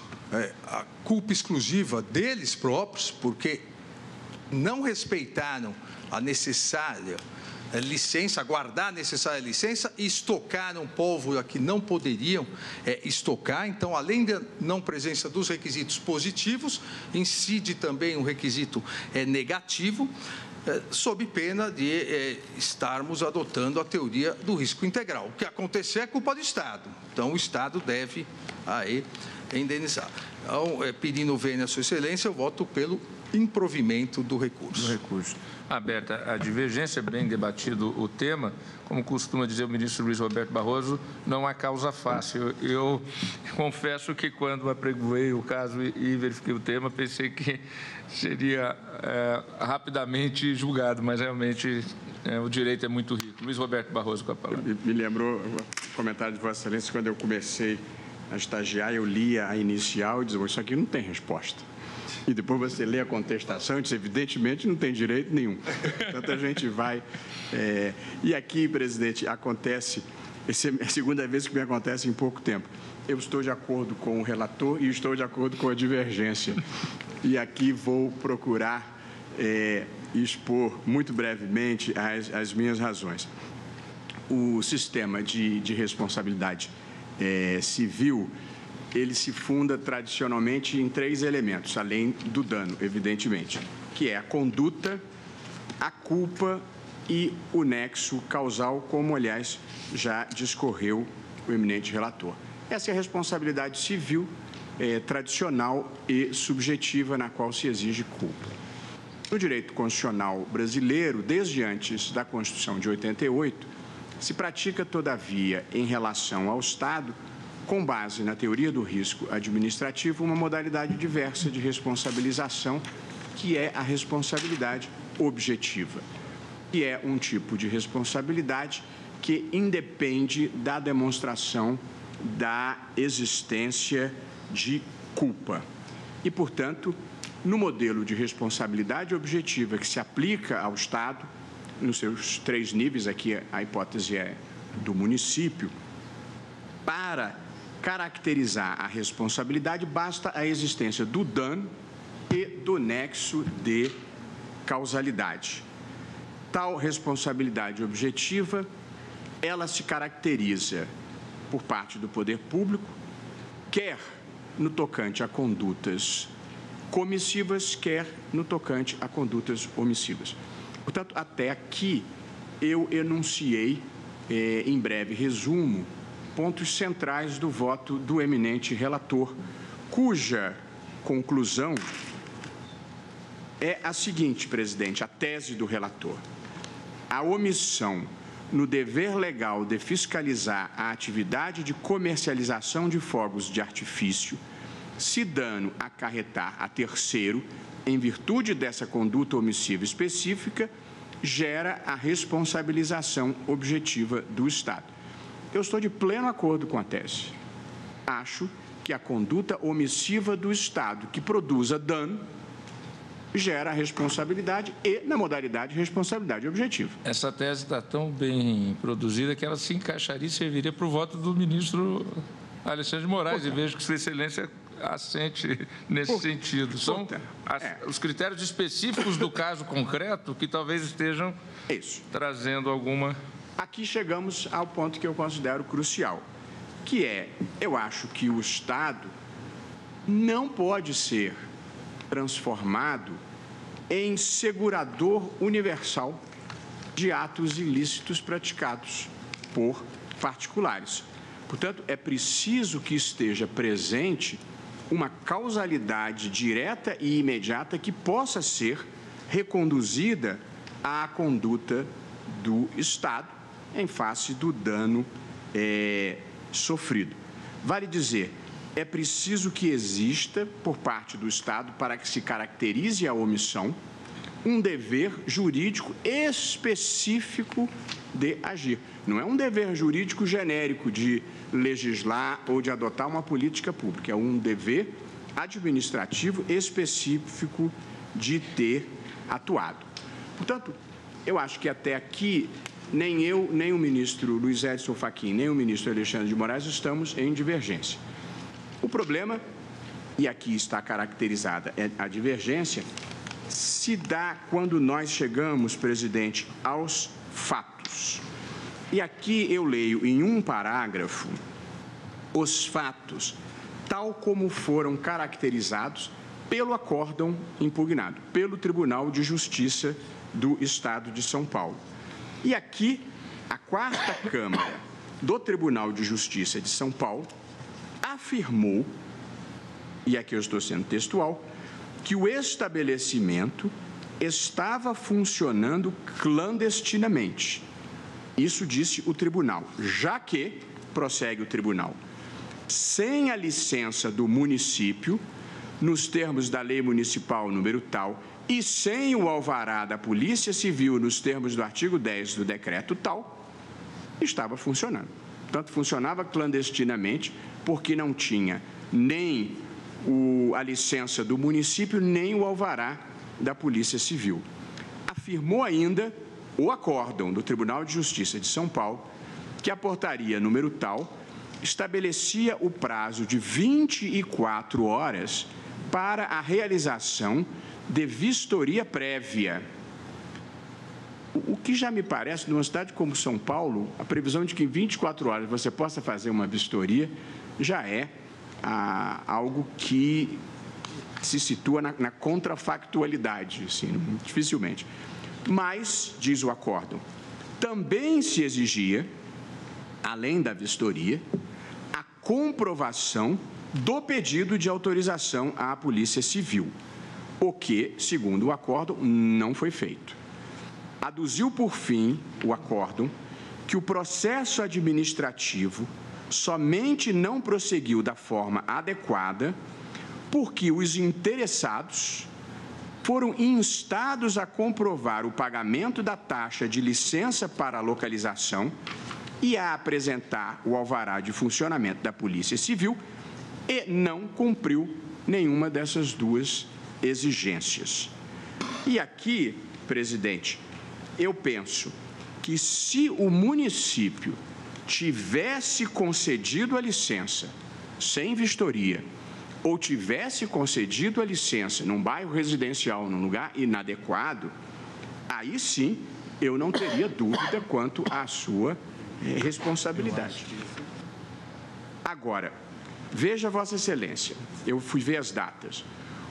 Speaker 8: a culpa exclusiva deles próprios, porque não respeitaram a necessária licença, guardar a necessária licença e estocaram pólvora que não poderiam estocar. Então, além da não presença dos requisitos positivos, incide também um requisito negativo, sob pena de estarmos adotando a teoria do risco integral. O que acontecer é culpa do Estado. Então, o Estado deve indenizar. Então, pedindo vênia à Sua Excelência, eu voto pelo improvimento do recurso.
Speaker 2: Aberta a divergência, bem debatido o tema. Como costuma dizer o ministro Luiz Roberto Barroso, não há causa fácil. Eu confesso que quando apregoei o caso e verifiquei o tema, pensei que seria rapidamente julgado, mas realmente o direito é muito rico. Luiz Roberto Barroso com a palavra.
Speaker 11: Me lembrou o comentário de Vossa Excelência, quando eu comecei a estagiar, eu lia a inicial e dizia, isso aqui não tem resposta. e depois você lê a contestação e diz, evidentemente, não tem direito nenhum. Portanto, a gente vai... E aqui, presidente, acontece... Essa é a segunda vez que me acontece em pouco tempo. Eu estou de acordo com o relator e estou de acordo com a divergência. E aqui vou procurar expor muito brevemente as minhas razões. O sistema de responsabilidade civil, ele se funda tradicionalmente em 3 elementos, além do dano, evidentemente, que é a conduta, a culpa e o nexo causal, como, aliás, já discorreu o eminente relator. Essa é a responsabilidade civil tradicional e subjetiva na qual se exige culpa. No direito constitucional brasileiro, desde antes da Constituição de 88, se pratica, todavia, em relação ao Estado, com base na teoria do risco administrativo, uma modalidade diversa de responsabilização, que é a responsabilidade objetiva, que é um tipo de responsabilidade que independe da demonstração da existência de culpa. E, portanto, no modelo de responsabilidade objetiva que se aplica ao Estado, nos seus 3 níveis, aqui a hipótese é do município, para caracterizar a responsabilidade, basta a existência do dano e do nexo de causalidade. Tal responsabilidade objetiva, ela se caracteriza por parte do poder público, quer no tocante a condutas comissivas, quer no tocante a condutas omissivas. Portanto, até aqui eu enunciei, em breve resumo, pontos centrais do voto do eminente relator, cuja conclusão é a seguinte, presidente, a tese do relator. A omissão no dever legal de fiscalizar a atividade de comercialização de fogos de artifício, se dano acarretar a terceiro, em virtude dessa conduta omissiva específica, gera a responsabilização objetiva do Estado. Eu estou de pleno acordo com a tese. Acho que a conduta omissiva do Estado que produza dano gera a responsabilidade e, na modalidade, responsabilidade objetiva.
Speaker 2: Essa tese está tão bem produzida que ela se encaixaria e serviria para o voto do ministro Alexandre de Moraes, e vejo que Sua Excelência assente nesse sentido. São os critérios específicos do caso concreto que talvez estejam trazendo alguma...
Speaker 11: Aqui chegamos ao ponto que eu considero crucial, que é, eu acho que o Estado não pode ser transformado em segurador universal de atos ilícitos praticados por particulares. Portanto, é preciso que esteja presente uma causalidade direta e imediata que possa ser reconduzida à conduta do Estado em face do dano sofrido. Vale dizer, é preciso que exista, por parte do Estado, para que se caracterize a omissão, um dever jurídico específico de agir. Não é um dever jurídico genérico de legislar ou de adotar uma política pública. É um dever administrativo específico de ter atuado. Portanto, eu acho que até aqui, nem eu, nem o ministro Luiz Edson Fachin, nem o ministro Alexandre de Moraes estamos em divergência. O problema, e aqui está caracterizada a divergência, se dá quando nós chegamos, presidente, aos fatos. E aqui eu leio em um parágrafo os fatos, tal como foram caracterizados pelo acórdão impugnado, pelo Tribunal de Justiça do Estado de São Paulo. E aqui, a 4ª Câmara do Tribunal de Justiça de São Paulo afirmou, e aqui eu estou sendo textual, que o estabelecimento estava funcionando clandestinamente. Isso disse o tribunal, já que, prossegue o tribunal, sem a licença do município, nos termos da lei municipal número tal, e sem o alvará da Polícia Civil, nos termos do artigo 10 do decreto tal, estava funcionando. Portanto, funcionava clandestinamente porque não tinha nem a licença do município nem o alvará da Polícia Civil. Afirmou ainda o acórdão do Tribunal de Justiça de São Paulo que a portaria número tal estabelecia o prazo de 24 horas para a realização de vistoria prévia. O que já me parece, numa cidade como São Paulo, a previsão de que em 24 horas você possa fazer uma vistoria já é algo que se situa na contrafactualidade, assim, dificilmente. Mas, diz o acórdão, também se exigia, além da vistoria, a comprovação do pedido de autorização à Polícia Civil, o que, segundo o acórdão, não foi feito. Aduziu, por fim, o acórdão que o processo administrativo somente não prosseguiu da forma adequada porque os interessados foram instados a comprovar o pagamento da taxa de licença para a localização e a apresentar o alvará de funcionamento da Polícia Civil e não cumpriu nenhuma dessas duas exigências. E aqui, presidente, eu penso que se o município tivesse concedido a licença sem vistoria ou tivesse concedido a licença num bairro residencial, num lugar inadequado, aí sim eu não teria dúvida quanto à sua responsabilidade. Agora, veja, Vossa Excelência, eu fui ver as datas.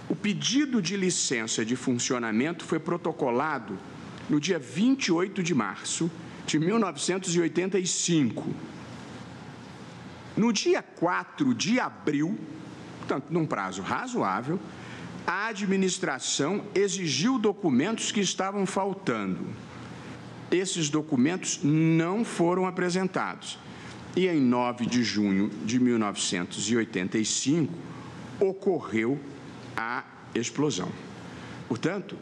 Speaker 11: O pedido de licença de funcionamento foi protocolado no dia 28 de março de 1985. No dia 4 de abril, portanto, num prazo razoável, a administração exigiu documentos que estavam faltando. Esses documentos não foram apresentados. E em 9 de junho de 1985, ocorreu a explosão. Portanto,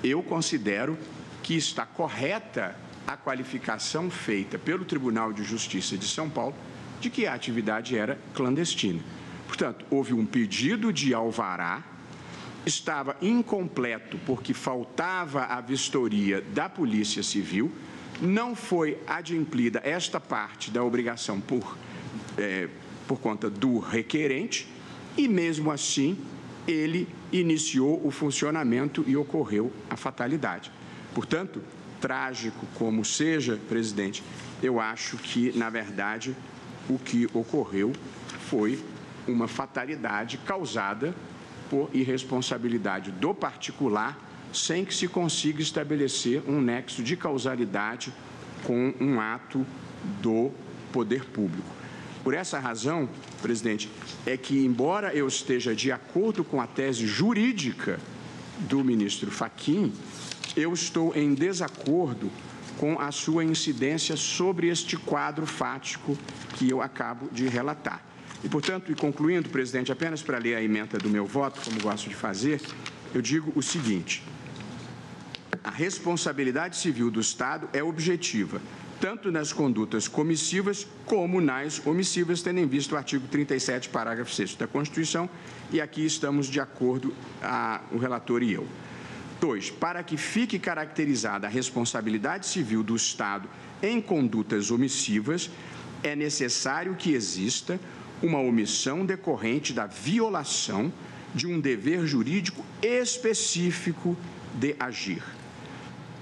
Speaker 11: eu considero que está correta a qualificação feita pelo Tribunal de Justiça de São Paulo de que a atividade era clandestina. Portanto, houve um pedido de alvará, estava incompleto porque faltava a vistoria da Polícia Civil, não foi adimplida esta parte da obrigação por conta do requerente e, mesmo assim, ele iniciou o funcionamento e ocorreu a fatalidade. Portanto, trágico como seja, presidente, eu acho que, na verdade, o que ocorreu foi uma fatalidade causada por irresponsabilidade do particular, sem que se consiga estabelecer um nexo de causalidade com um ato do poder público. Por essa razão, presidente, é que, embora eu esteja de acordo com a tese jurídica do ministro Fachin, eu estou em desacordo com a sua incidência sobre este quadro fático que eu acabo de relatar. E, portanto, e concluindo, presidente, apenas para ler a ementa do meu voto, como gosto de fazer, eu digo o seguinte: a responsabilidade civil do Estado é objetiva, tanto nas condutas comissivas como nas omissivas, tendo em vista o artigo 37, parágrafo 6º da Constituição, e aqui estamos de acordo, o relator e eu. 2. Para que fique caracterizada a responsabilidade civil do Estado em condutas omissivas, é necessário que exista uma omissão decorrente da violação de um dever jurídico específico de agir.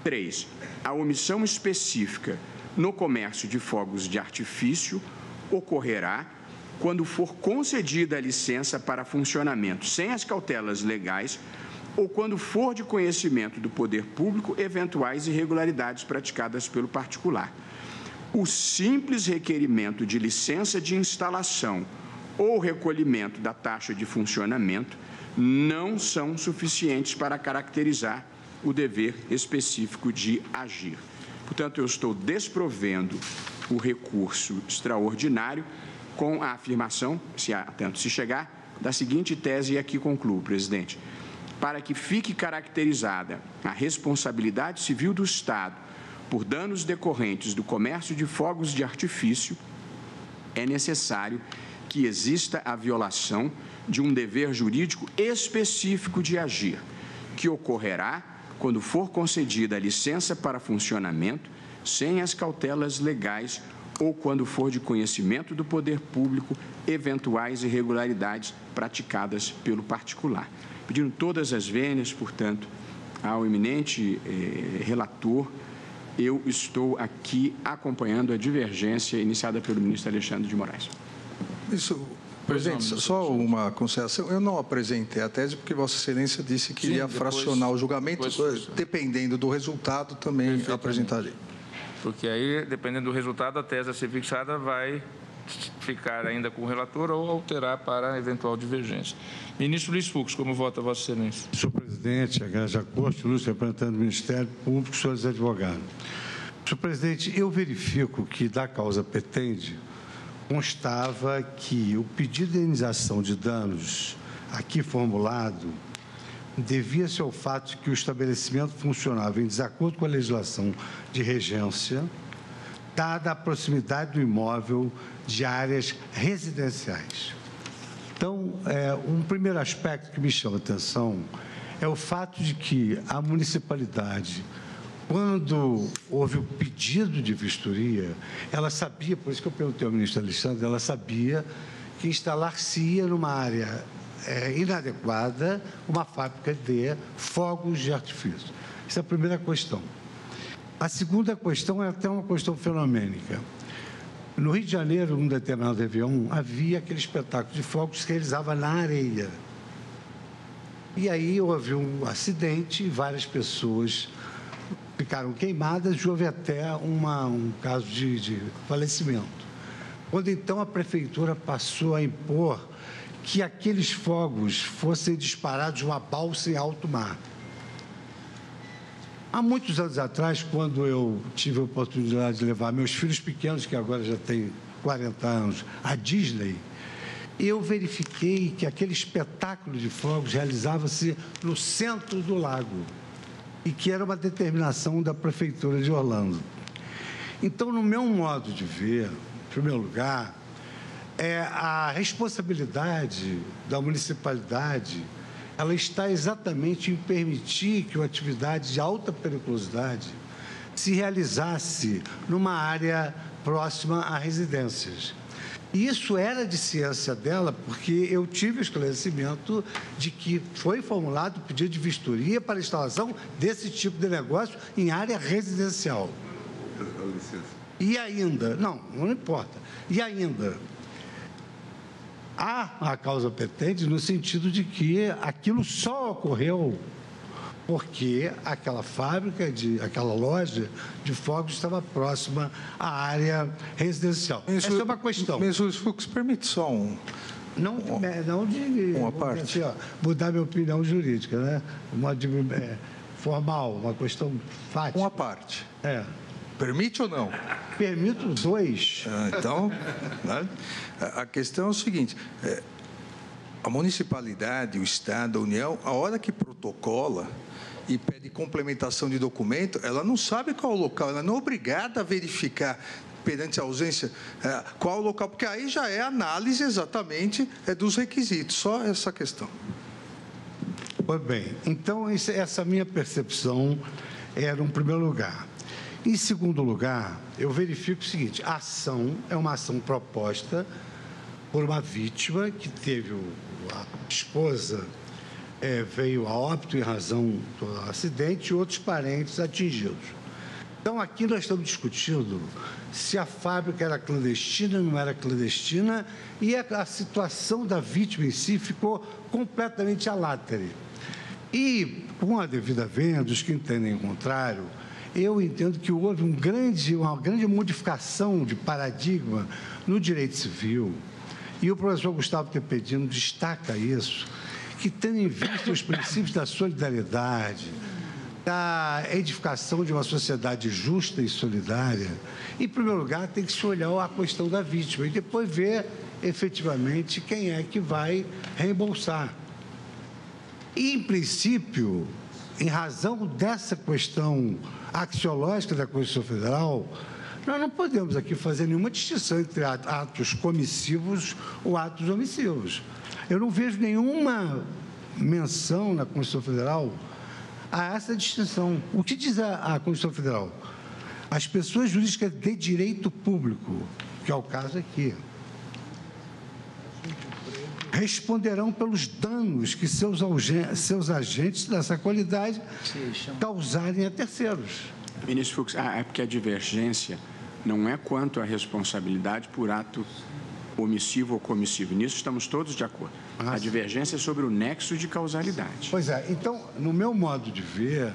Speaker 11: 3. A omissão específica no comércio de fogos de artifício ocorrerá quando for concedida a licença para funcionamento sem as cautelas legais ou quando for de conhecimento do poder público eventuais irregularidades praticadas pelo particular. O simples requerimento de licença de instalação ou recolhimento da taxa de funcionamento não são suficientes para caracterizar o dever específico de agir. Portanto, eu estou desprovendo o recurso extraordinário com a afirmação, se chegar, da seguinte tese, e aqui concluo, presidente: para que fique caracterizada a responsabilidade civil do Estado por danos decorrentes do comércio de fogos de artifício, é necessário que exista a violação de um dever jurídico específico de agir, que ocorrerá quando for concedida a licença para funcionamento sem as cautelas legais ou quando for de conhecimento do poder público eventuais irregularidades praticadas pelo particular. Pedindo todas as vênias, portanto, ao eminente relator, eu estou aqui acompanhando a divergência iniciada pelo ministro Alexandre de Moraes.
Speaker 8: Isso, presidente, só uma consideração. Eu não apresentei a tese porque Vossa Excelência disse que iria fracionar o julgamento, dependendo do resultado, também apresentaria.
Speaker 2: Porque aí, dependendo do resultado, a tese a ser fixada vai ficar ainda com o relator ou alterar para eventual divergência. Ministro Luiz Fux, como vota Vossa Excelência?
Speaker 9: Senhor presidente, a Igreja Corte, ilustre representante do Ministério Público, senhores advogados. Senhor presidente, eu verifico que da causa petente constava que o pedido de indenização de danos aqui formulado devia-se ao fato de que o estabelecimento funcionava em desacordo com a legislação de regência, dada a proximidade do imóvel de áreas residenciais. Então, um primeiro aspecto que me chama a atenção é o fato de que a municipalidade, quando houve o pedido de vistoria, ela sabia, por isso que eu perguntei ao ministro Alexandre, ela sabia que instalar-se-ia numa área inadequada uma fábrica de fogos de artifício. Essa é a primeira questão. A segunda questão é até uma questão fenomênica. No Rio de Janeiro, num determinado Réveillon, havia aquele espetáculo de fogos que se realizava na areia. E aí houve um acidente e várias pessoas ficaram queimadas e houve até um caso de falecimento. Quando então a prefeitura passou a impor que aqueles fogos fossem disparados de uma balsa em alto mar. Há muitos anos atrás, quando eu tive a oportunidade de levar meus filhos pequenos, que agora já têm 40 anos, à Disney, eu verifiquei que aquele espetáculo de fogos realizava-se no centro do lago e que era uma determinação da Prefeitura de Orlando. Então, no meu modo de ver, em primeiro lugar, a responsabilidade da municipalidade ela está exatamente em permitir que uma atividade de alta periculosidade se realizasse numa área próxima a residências. E isso era de ciência dela, porque eu tive o esclarecimento de que foi formulado o pedido de vistoria para a instalação desse tipo de negócio em área residencial. E ainda, não importa, e ainda... há a causa petente no sentido de que aquilo só ocorreu porque aquela fábrica, aquela loja de fogos estava próxima à área residencial. Essa é uma questão.
Speaker 8: Ministro Fux, permite só
Speaker 9: não de
Speaker 8: uma parte.
Speaker 9: Assim, mudar minha opinião jurídica, né? Formal, uma questão fática.
Speaker 8: Uma parte. Permite ou não?
Speaker 9: Permito dois.
Speaker 8: Então, né? A questão é o seguinte, a municipalidade, o Estado, a União, a hora que protocola e pede complementação de documento, ela não sabe qual é o local, ela não é obrigada a verificar perante a ausência qual é o local, porque aí já é análise exatamente dos requisitos, só essa questão.
Speaker 9: Pois bem, então essa minha percepção era um primeiro lugar. Em segundo lugar, eu verifico o seguinte, a ação é uma ação proposta por uma vítima que teve, a esposa veio a óbito em razão do acidente e outros parentes atingidos. Então, aqui nós estamos discutindo se a fábrica era clandestina ou não era clandestina e a situação da vítima em si ficou completamente alátere. E, com a devida vênia dos que entendem o contrário, eu entendo que houve uma grande modificação de paradigma no direito civil. E o professor Gustavo Tepedino destaca isso, que tendo em vista os princípios da solidariedade, da edificação de uma sociedade justa e solidária, em primeiro lugar tem que se olhar a questão da vítima e depois ver efetivamente quem é que vai reembolsar. E, em princípio, em razão dessa questão axiológica da Constituição Federal, Nós não podemos aqui fazer nenhuma distinção entre atos comissivos ou atos omissivos. Eu não vejo nenhuma menção na Constituição Federal a essa distinção. O que diz a Constituição Federal? As pessoas jurídicas de direito público, que é o caso aqui, responderão pelos danos que seus agentes dessa qualidade causarem a terceiros.
Speaker 11: Ministro Fux, é porque a divergência não é quanto à responsabilidade por ato omissivo ou comissivo. Nisso estamos todos de acordo. A divergência é sobre o nexo de causalidade.
Speaker 9: Pois é. Então, no meu modo de ver,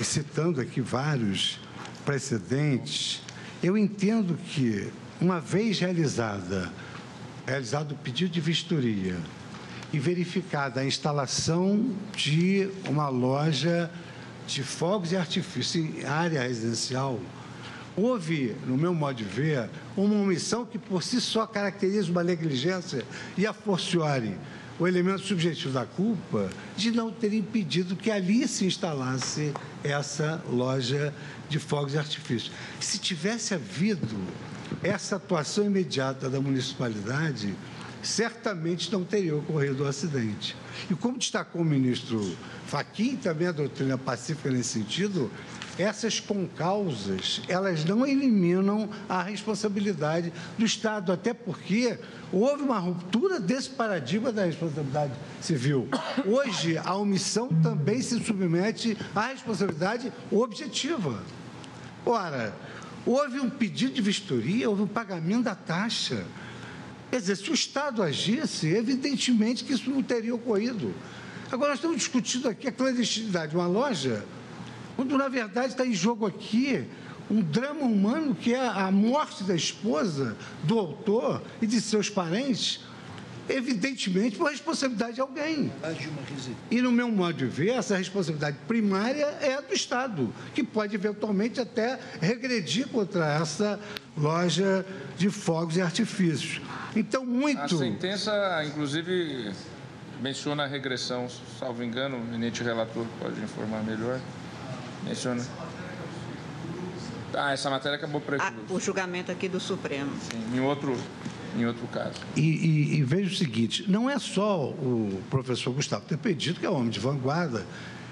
Speaker 9: e citando aqui vários precedentes, eu entendo que, uma vez realizado o pedido de vistoria e verificada a instalação de uma loja de fogos e artifícios em área residencial, houve, no meu modo de ver, uma omissão que por si só caracteriza uma negligência e a fortiori o elemento subjetivo da culpa de não ter impedido que ali se instalasse essa loja de fogos e artifícios. Se tivesse havido essa atuação imediata da municipalidade, certamente não teria ocorrido o acidente. E como destacou o ministro Fachin, também a doutrina pacífica nesse sentido, essas concausas, elas não eliminam a responsabilidade do Estado, até porque houve uma ruptura desse paradigma da responsabilidade civil. Hoje, a omissão também se submete à responsabilidade objetiva. Ora, houve um pedido de vistoria, houve um pagamento da taxa. Quer dizer, se o Estado agisse, evidentemente que isso não teria ocorrido. Agora, nós estamos discutindo aqui a clandestinidade de uma loja, quando, na verdade, está em jogo aqui um drama humano que é a morte da esposa, do autor e de seus parentes, evidentemente por responsabilidade de alguém. E, no meu modo de ver, essa responsabilidade primária é a do Estado, que pode, eventualmente, até regredir contra essa loja de fogos e artifícios. Então, muito...
Speaker 2: A sentença, inclusive, menciona a regressão, salvo engano, o eminente relator pode informar melhor. Menciona. Essa matéria acabou previsto.
Speaker 7: O julgamento aqui do Supremo.
Speaker 2: Sim, em outro caso.
Speaker 9: E veja o seguinte, não é só o professor Gustavo Tempedito, que é um homem de vanguarda,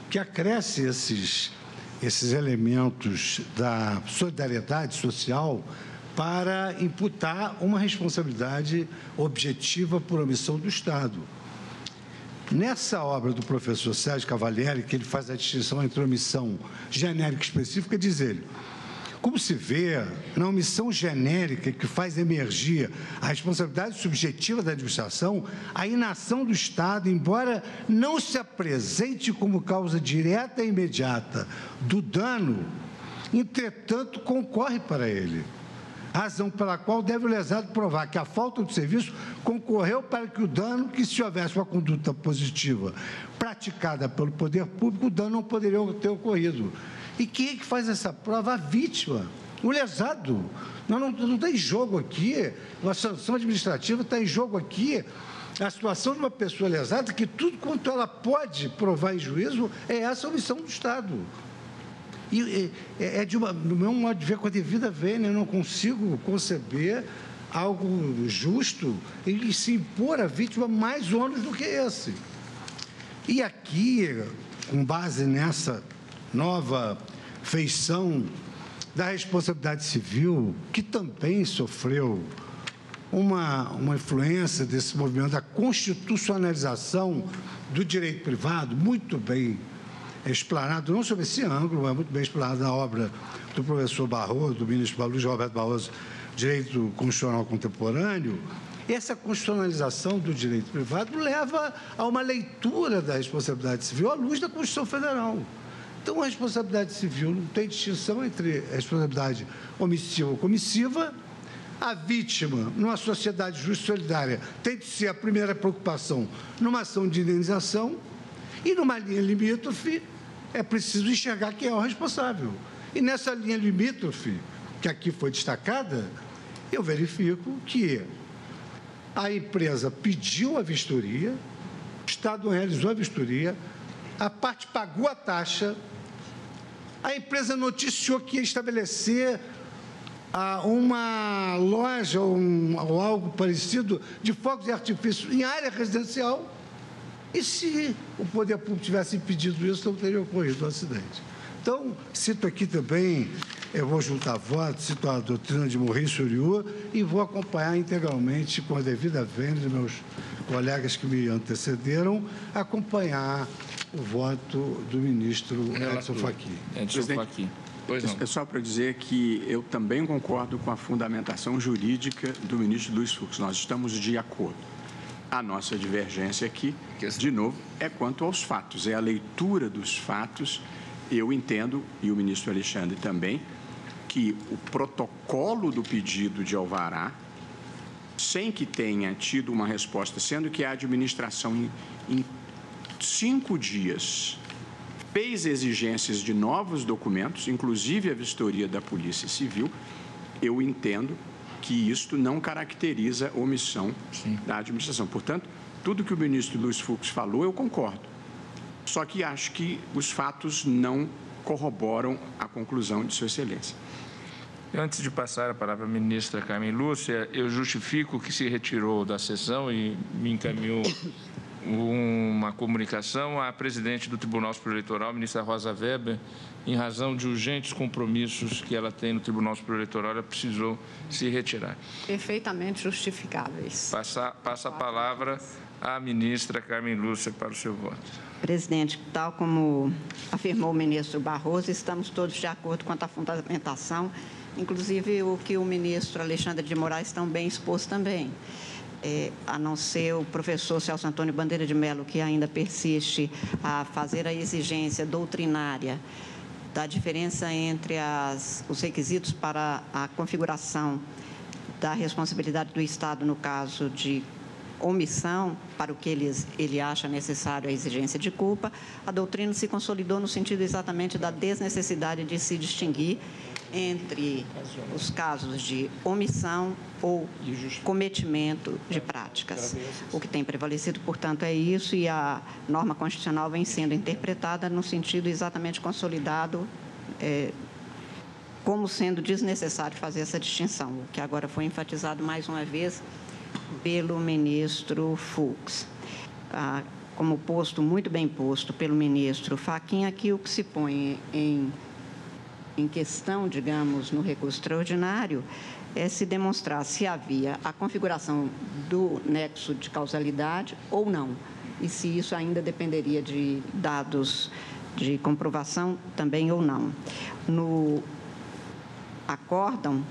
Speaker 9: que acresce esses elementos da solidariedade social para imputar uma responsabilidade objetiva por omissão do Estado. Nessa obra do professor Sérgio Cavalieri, que ele faz a distinção entre omissão genérica e específica, diz ele: como se vê, na omissão genérica que faz emergir a responsabilidade subjetiva da administração, a inação do Estado, embora não se apresente como causa direta e imediata do dano, entretanto, concorre para ele. Razão pela qual deve o lesado provar que a falta de serviço concorreu para que o dano, que se houvesse uma conduta positiva praticada pelo poder público, o dano não poderia ter ocorrido. E quem é que faz essa prova? A vítima, o lesado. Não está em jogo aqui, uma sanção administrativa, está em jogo aqui a situação de uma pessoa lesada, que tudo quanto ela pode provar em juízo é essa omissão do Estado. E no meu modo de ver, com a devida vênia, eu não consigo conceber algo justo em se impor à vítima mais ônus do que esse. E aqui, com base nessa nova feição da responsabilidade civil, que também sofreu uma influência desse movimento da constitucionalização do direito privado, muito bem explanado, não sobre esse ângulo, mas muito bem explanado na obra do professor Barroso, do ministro Luiz Roberto Barroso, Direito Constitucional Contemporâneo. Essa constitucionalização do direito privado leva a uma leitura da responsabilidade civil à luz da Constituição Federal. Então, a responsabilidade civil não tem distinção entre a responsabilidade omissiva ou comissiva. A vítima, numa sociedade justa e solidária, tem de ser a primeira preocupação numa ação de indenização, e numa linha limítrofe é preciso enxergar quem é o responsável. E nessa linha limítrofe, que aqui foi destacada, eu verifico que a empresa pediu a vistoria, o Estado realizou a vistoria, a parte pagou a taxa, a empresa noticiou que ia estabelecer uma loja ou algo parecido de fogos de artifício em área residencial. E se o poder público tivesse impedido isso, não teria ocorrido o acidente. Então, cito aqui também, eu vou juntar votos, cito a doutrina de Maurice Uriu e vou acompanhar integralmente, com a devida vênia, meus colegas que me antecederam, acompanhar o voto do ministro Edson Fachin.
Speaker 2: Edson Fachin. Pois não.
Speaker 11: É só para dizer que eu também concordo com a fundamentação jurídica do ministro Luiz Fux. Nós estamos de acordo. A nossa divergência aqui, de novo, é quanto aos fatos, é a leitura dos fatos. Eu entendo, e o ministro Alexandre também, que o protocolo do pedido de alvará, sem que tenha tido uma resposta, sendo que a administração, em 5 dias, fez exigências de novos documentos, inclusive a vistoria da Polícia Civil, eu entendo que isto não caracteriza omissão da administração. Portanto, tudo que o ministro Luiz Fux falou, eu concordo. Só que acho que os fatos não corroboram a conclusão de Sua Excelência.
Speaker 2: Antes de passar a palavra à ministra Carmen Lúcia, eu justifico que se retirou da sessão e me encaminhou uma comunicação à presidente do Tribunal Superior Eleitoral, ministra Rosa Weber, em razão de urgentes compromissos que ela tem no Tribunal Superior Eleitoral, ela precisou se retirar.
Speaker 7: Perfeitamente justificáveis.
Speaker 2: Passa a palavra à ministra Carmen Lúcia para o seu voto.
Speaker 7: Presidente, tal como afirmou o ministro Barroso, estamos todos de acordo quanto à fundamentação, inclusive o que o ministro Alexandre de Moraes tão bem expôs também. A não ser o professor Celso Antônio Bandeira de Mello, que ainda persiste a fazer a exigência doutrinária da diferença entre os requisitos para a configuração da responsabilidade do Estado no caso de omissão, para o que ele acha necessário a exigência de culpa, a doutrina se consolidou no sentido exatamente da desnecessidade de se distinguir entre os casos de omissão ou cometimento de práticas. O que tem prevalecido, portanto, é isso, e a norma constitucional vem sendo interpretada no sentido exatamente consolidado, como sendo desnecessário fazer essa distinção, o que agora foi enfatizado mais uma vez pelo ministro Fux. Como posto, muito bem posto pelo ministro Fachin, aqui o que se põe em questão, digamos, no recurso extraordinário, é se demonstrar se havia a configuração do nexo de causalidade ou não, e se isso ainda dependeria de dados de comprovação também ou não. No acórdão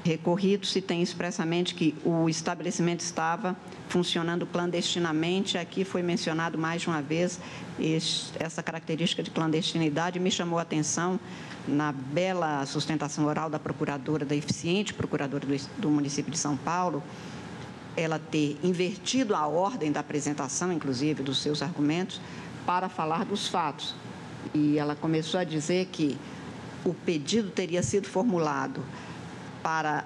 Speaker 7: recorrido se tem expressamente que o estabelecimento estava funcionando clandestinamente. Aqui foi mencionado mais de uma vez essa característica de clandestinidade. Me chamou a atenção na bela sustentação oral da procuradora, da eficiente procuradora do município de São Paulo, ela ter invertido a ordem da apresentação, inclusive, dos seus argumentos, para falar dos fatos. E ela começou a dizer que o pedido teria sido formulado para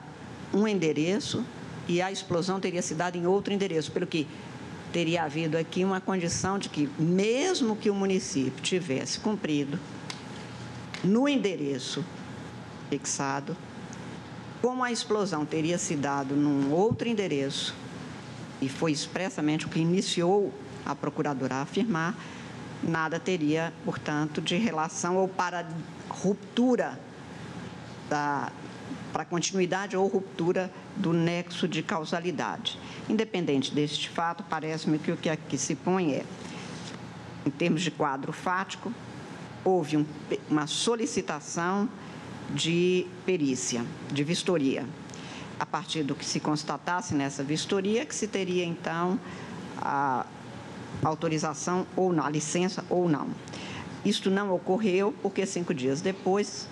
Speaker 7: um endereço e a explosão teria se dado em outro endereço, pelo que teria havido aqui uma condição de que, mesmo que o município tivesse cumprido no endereço fixado, como a explosão teria se dado num outro endereço, e foi expressamente o que iniciou a procuradora a afirmar, nada teria, portanto, de relação ou para ruptura para continuidade ou ruptura do nexo de causalidade. Independente deste fato, parece-me que o que aqui se põe é, em termos de quadro fático, houve uma solicitação de perícia, de vistoria. A partir do que se constatasse nessa vistoria, que se teria, então, a autorização ou não, a licença ou não. Isto não ocorreu porque 5 dias depois,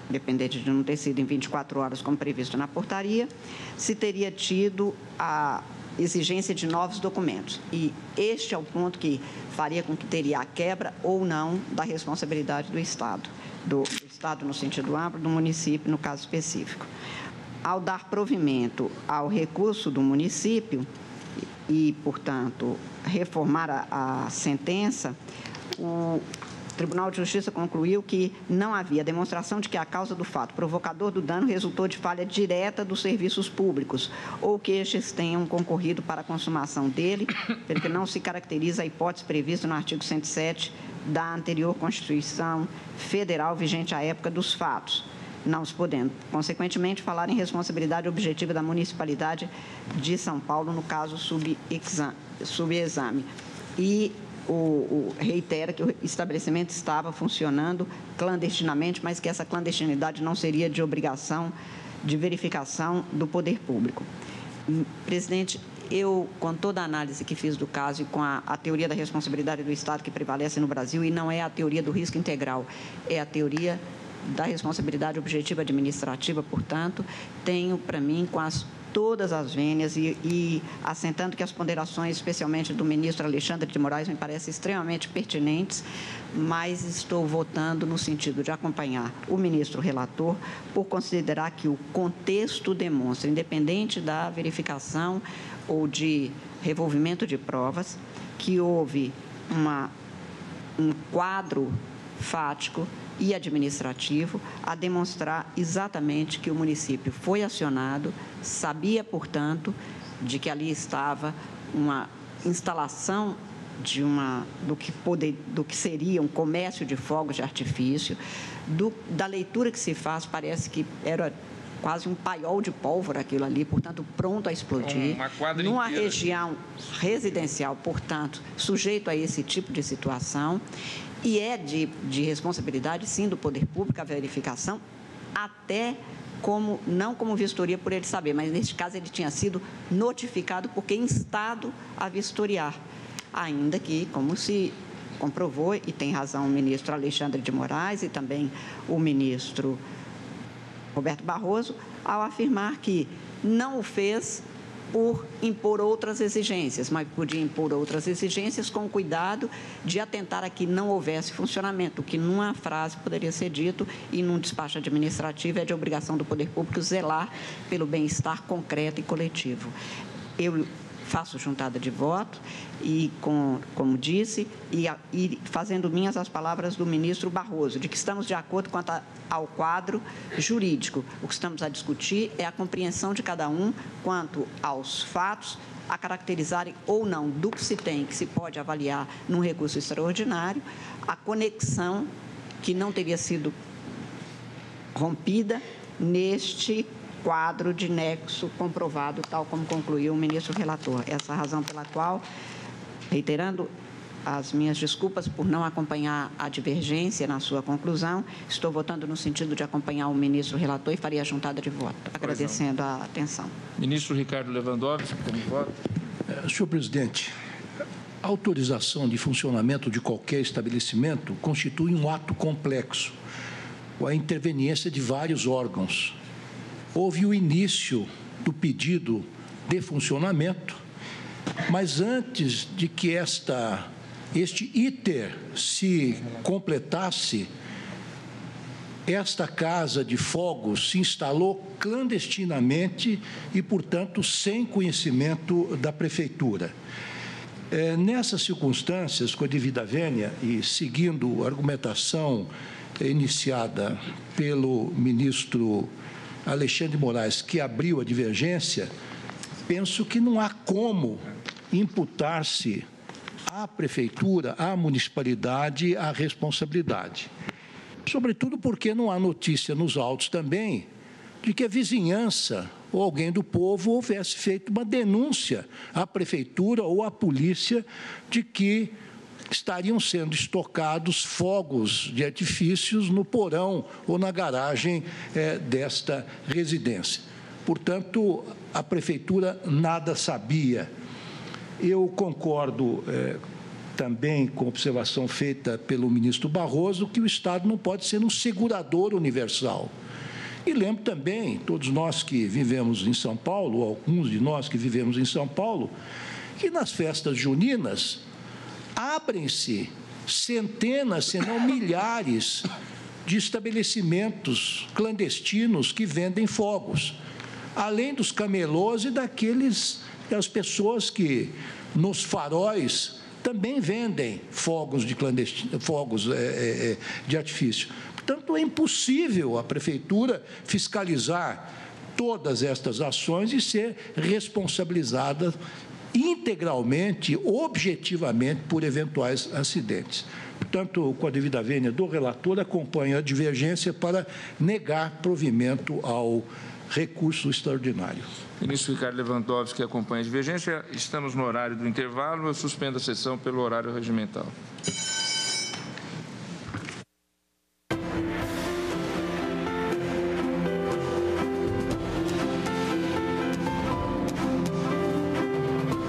Speaker 7: dependente de não ter sido em 24 horas, como previsto na portaria, se teria tido a exigência de novos documentos. E este é o ponto que faria com que teria a quebra ou não da responsabilidade do Estado, do Estado no sentido amplo, do município no caso específico. Ao dar provimento ao recurso do município e, portanto, reformar a sentença, O Tribunal de Justiça concluiu que não havia demonstração de que a causa do fato provocador do dano resultou de falha direta dos serviços públicos ou que estes tenham concorrido para a consumação dele, pelo que não se caracteriza a hipótese prevista no artigo 107 da anterior Constituição Federal vigente à época dos fatos, não se podendo, consequentemente, falar em responsabilidade objetiva da Municipalidade de São Paulo no caso subexame. E reitera que o estabelecimento estava funcionando clandestinamente, mas que essa clandestinidade não seria de obrigação de verificação do poder público. Presidente, eu, com toda a análise que fiz do caso e com a teoria da responsabilidade do Estado que prevalece no Brasil, e não é a teoria do risco integral, é a teoria da responsabilidade objetiva administrativa, portanto, tenho para mim todas as vênias e assentando que as ponderações, especialmente do ministro Alexandre de Moraes, me parecem extremamente pertinentes, mas estou votando no sentido de acompanhar o ministro relator por considerar que o contexto demonstra, independente da verificação ou de revolvimento de provas, que houve um quadro fático e administrativo a demonstrar exatamente que o município foi acionado, sabia, portanto, de que ali estava uma instalação do que seria um comércio de fogos de artifício, da leitura que se faz, parece que era quase um paiol de pólvora aquilo ali, portanto, pronto a explodir, numa região residencial, portanto, sujeito a esse tipo de situação. E é de responsabilidade, sim, do poder público a verificação, até não como vistoria por ele saber, mas neste caso ele tinha sido notificado porque instado a vistoriar, ainda que, como se comprovou, e tem razão o ministro Alexandre de Moraes e também o ministro Roberto Barroso, ao afirmar que não o fez por impor outras exigências, mas podia impor outras exigências com cuidado de atentar a que não houvesse funcionamento, o que numa frase poderia ser dito e num despacho administrativo é de obrigação do poder público zelar pelo bem-estar concreto e coletivo. Eu faço juntada de voto e, como disse, e fazendo minhas as palavras do ministro Barroso, de que estamos de acordo quanto ao quadro jurídico. O que estamos a discutir é a compreensão de cada um quanto aos fatos a caracterizarem ou não do que se tem, que se pode avaliar num recurso extraordinário, a conexão que não teria sido rompida neste quadro de nexo comprovado, tal como concluiu o ministro relator. Essa é a razão pela qual, reiterando as minhas desculpas por não acompanhar a divergência na sua conclusão, estou votando no sentido de acompanhar o ministro relator e faria a juntada de voto, agradecendo a atenção.
Speaker 2: Ministro Ricardo Lewandowski, como voto.
Speaker 10: Senhor presidente, a autorização de funcionamento de qualquer estabelecimento constitui um ato complexo, com a interveniência de vários órgãos. Houve o início do pedido de funcionamento, mas antes de que este iter se completasse, esta casa de fogos se instalou clandestinamente e, portanto, sem conhecimento da Prefeitura. Nessas circunstâncias, com a devida vênia e seguindo a argumentação iniciada pelo ministro Alexandre de Moraes, que abriu a divergência, penso que não há como imputar-se à Prefeitura, à municipalidade, a responsabilidade. Sobretudo porque não há notícia nos autos também de que a vizinhança ou alguém do povo houvesse feito uma denúncia à Prefeitura ou à polícia de que estariam sendo estocados fogos de artifícios no porão ou na garagem desta residência. Portanto, a Prefeitura nada sabia. Eu concordo também com a observação feita pelo ministro Barroso que o Estado não pode ser um segurador universal. E lembro também, todos nós que vivemos em São Paulo, ou alguns de nós que vivemos em São Paulo, que nas festas juninas abrem-se centenas, se não milhares, de estabelecimentos clandestinos que vendem fogos, além dos camelôs e das pessoas que nos faróis também vendem fogos de artifício. Portanto, é impossível a Prefeitura fiscalizar todas estas ações e ser responsabilizada integralmente, objetivamente, por eventuais acidentes. Portanto, com a devida vênia do relator, acompanho a divergência para negar provimento ao recurso extraordinário.
Speaker 2: Ministro Ricardo Lewandowski acompanha a divergência. Estamos no horário do intervalo. Eu suspendo a sessão pelo horário regimental.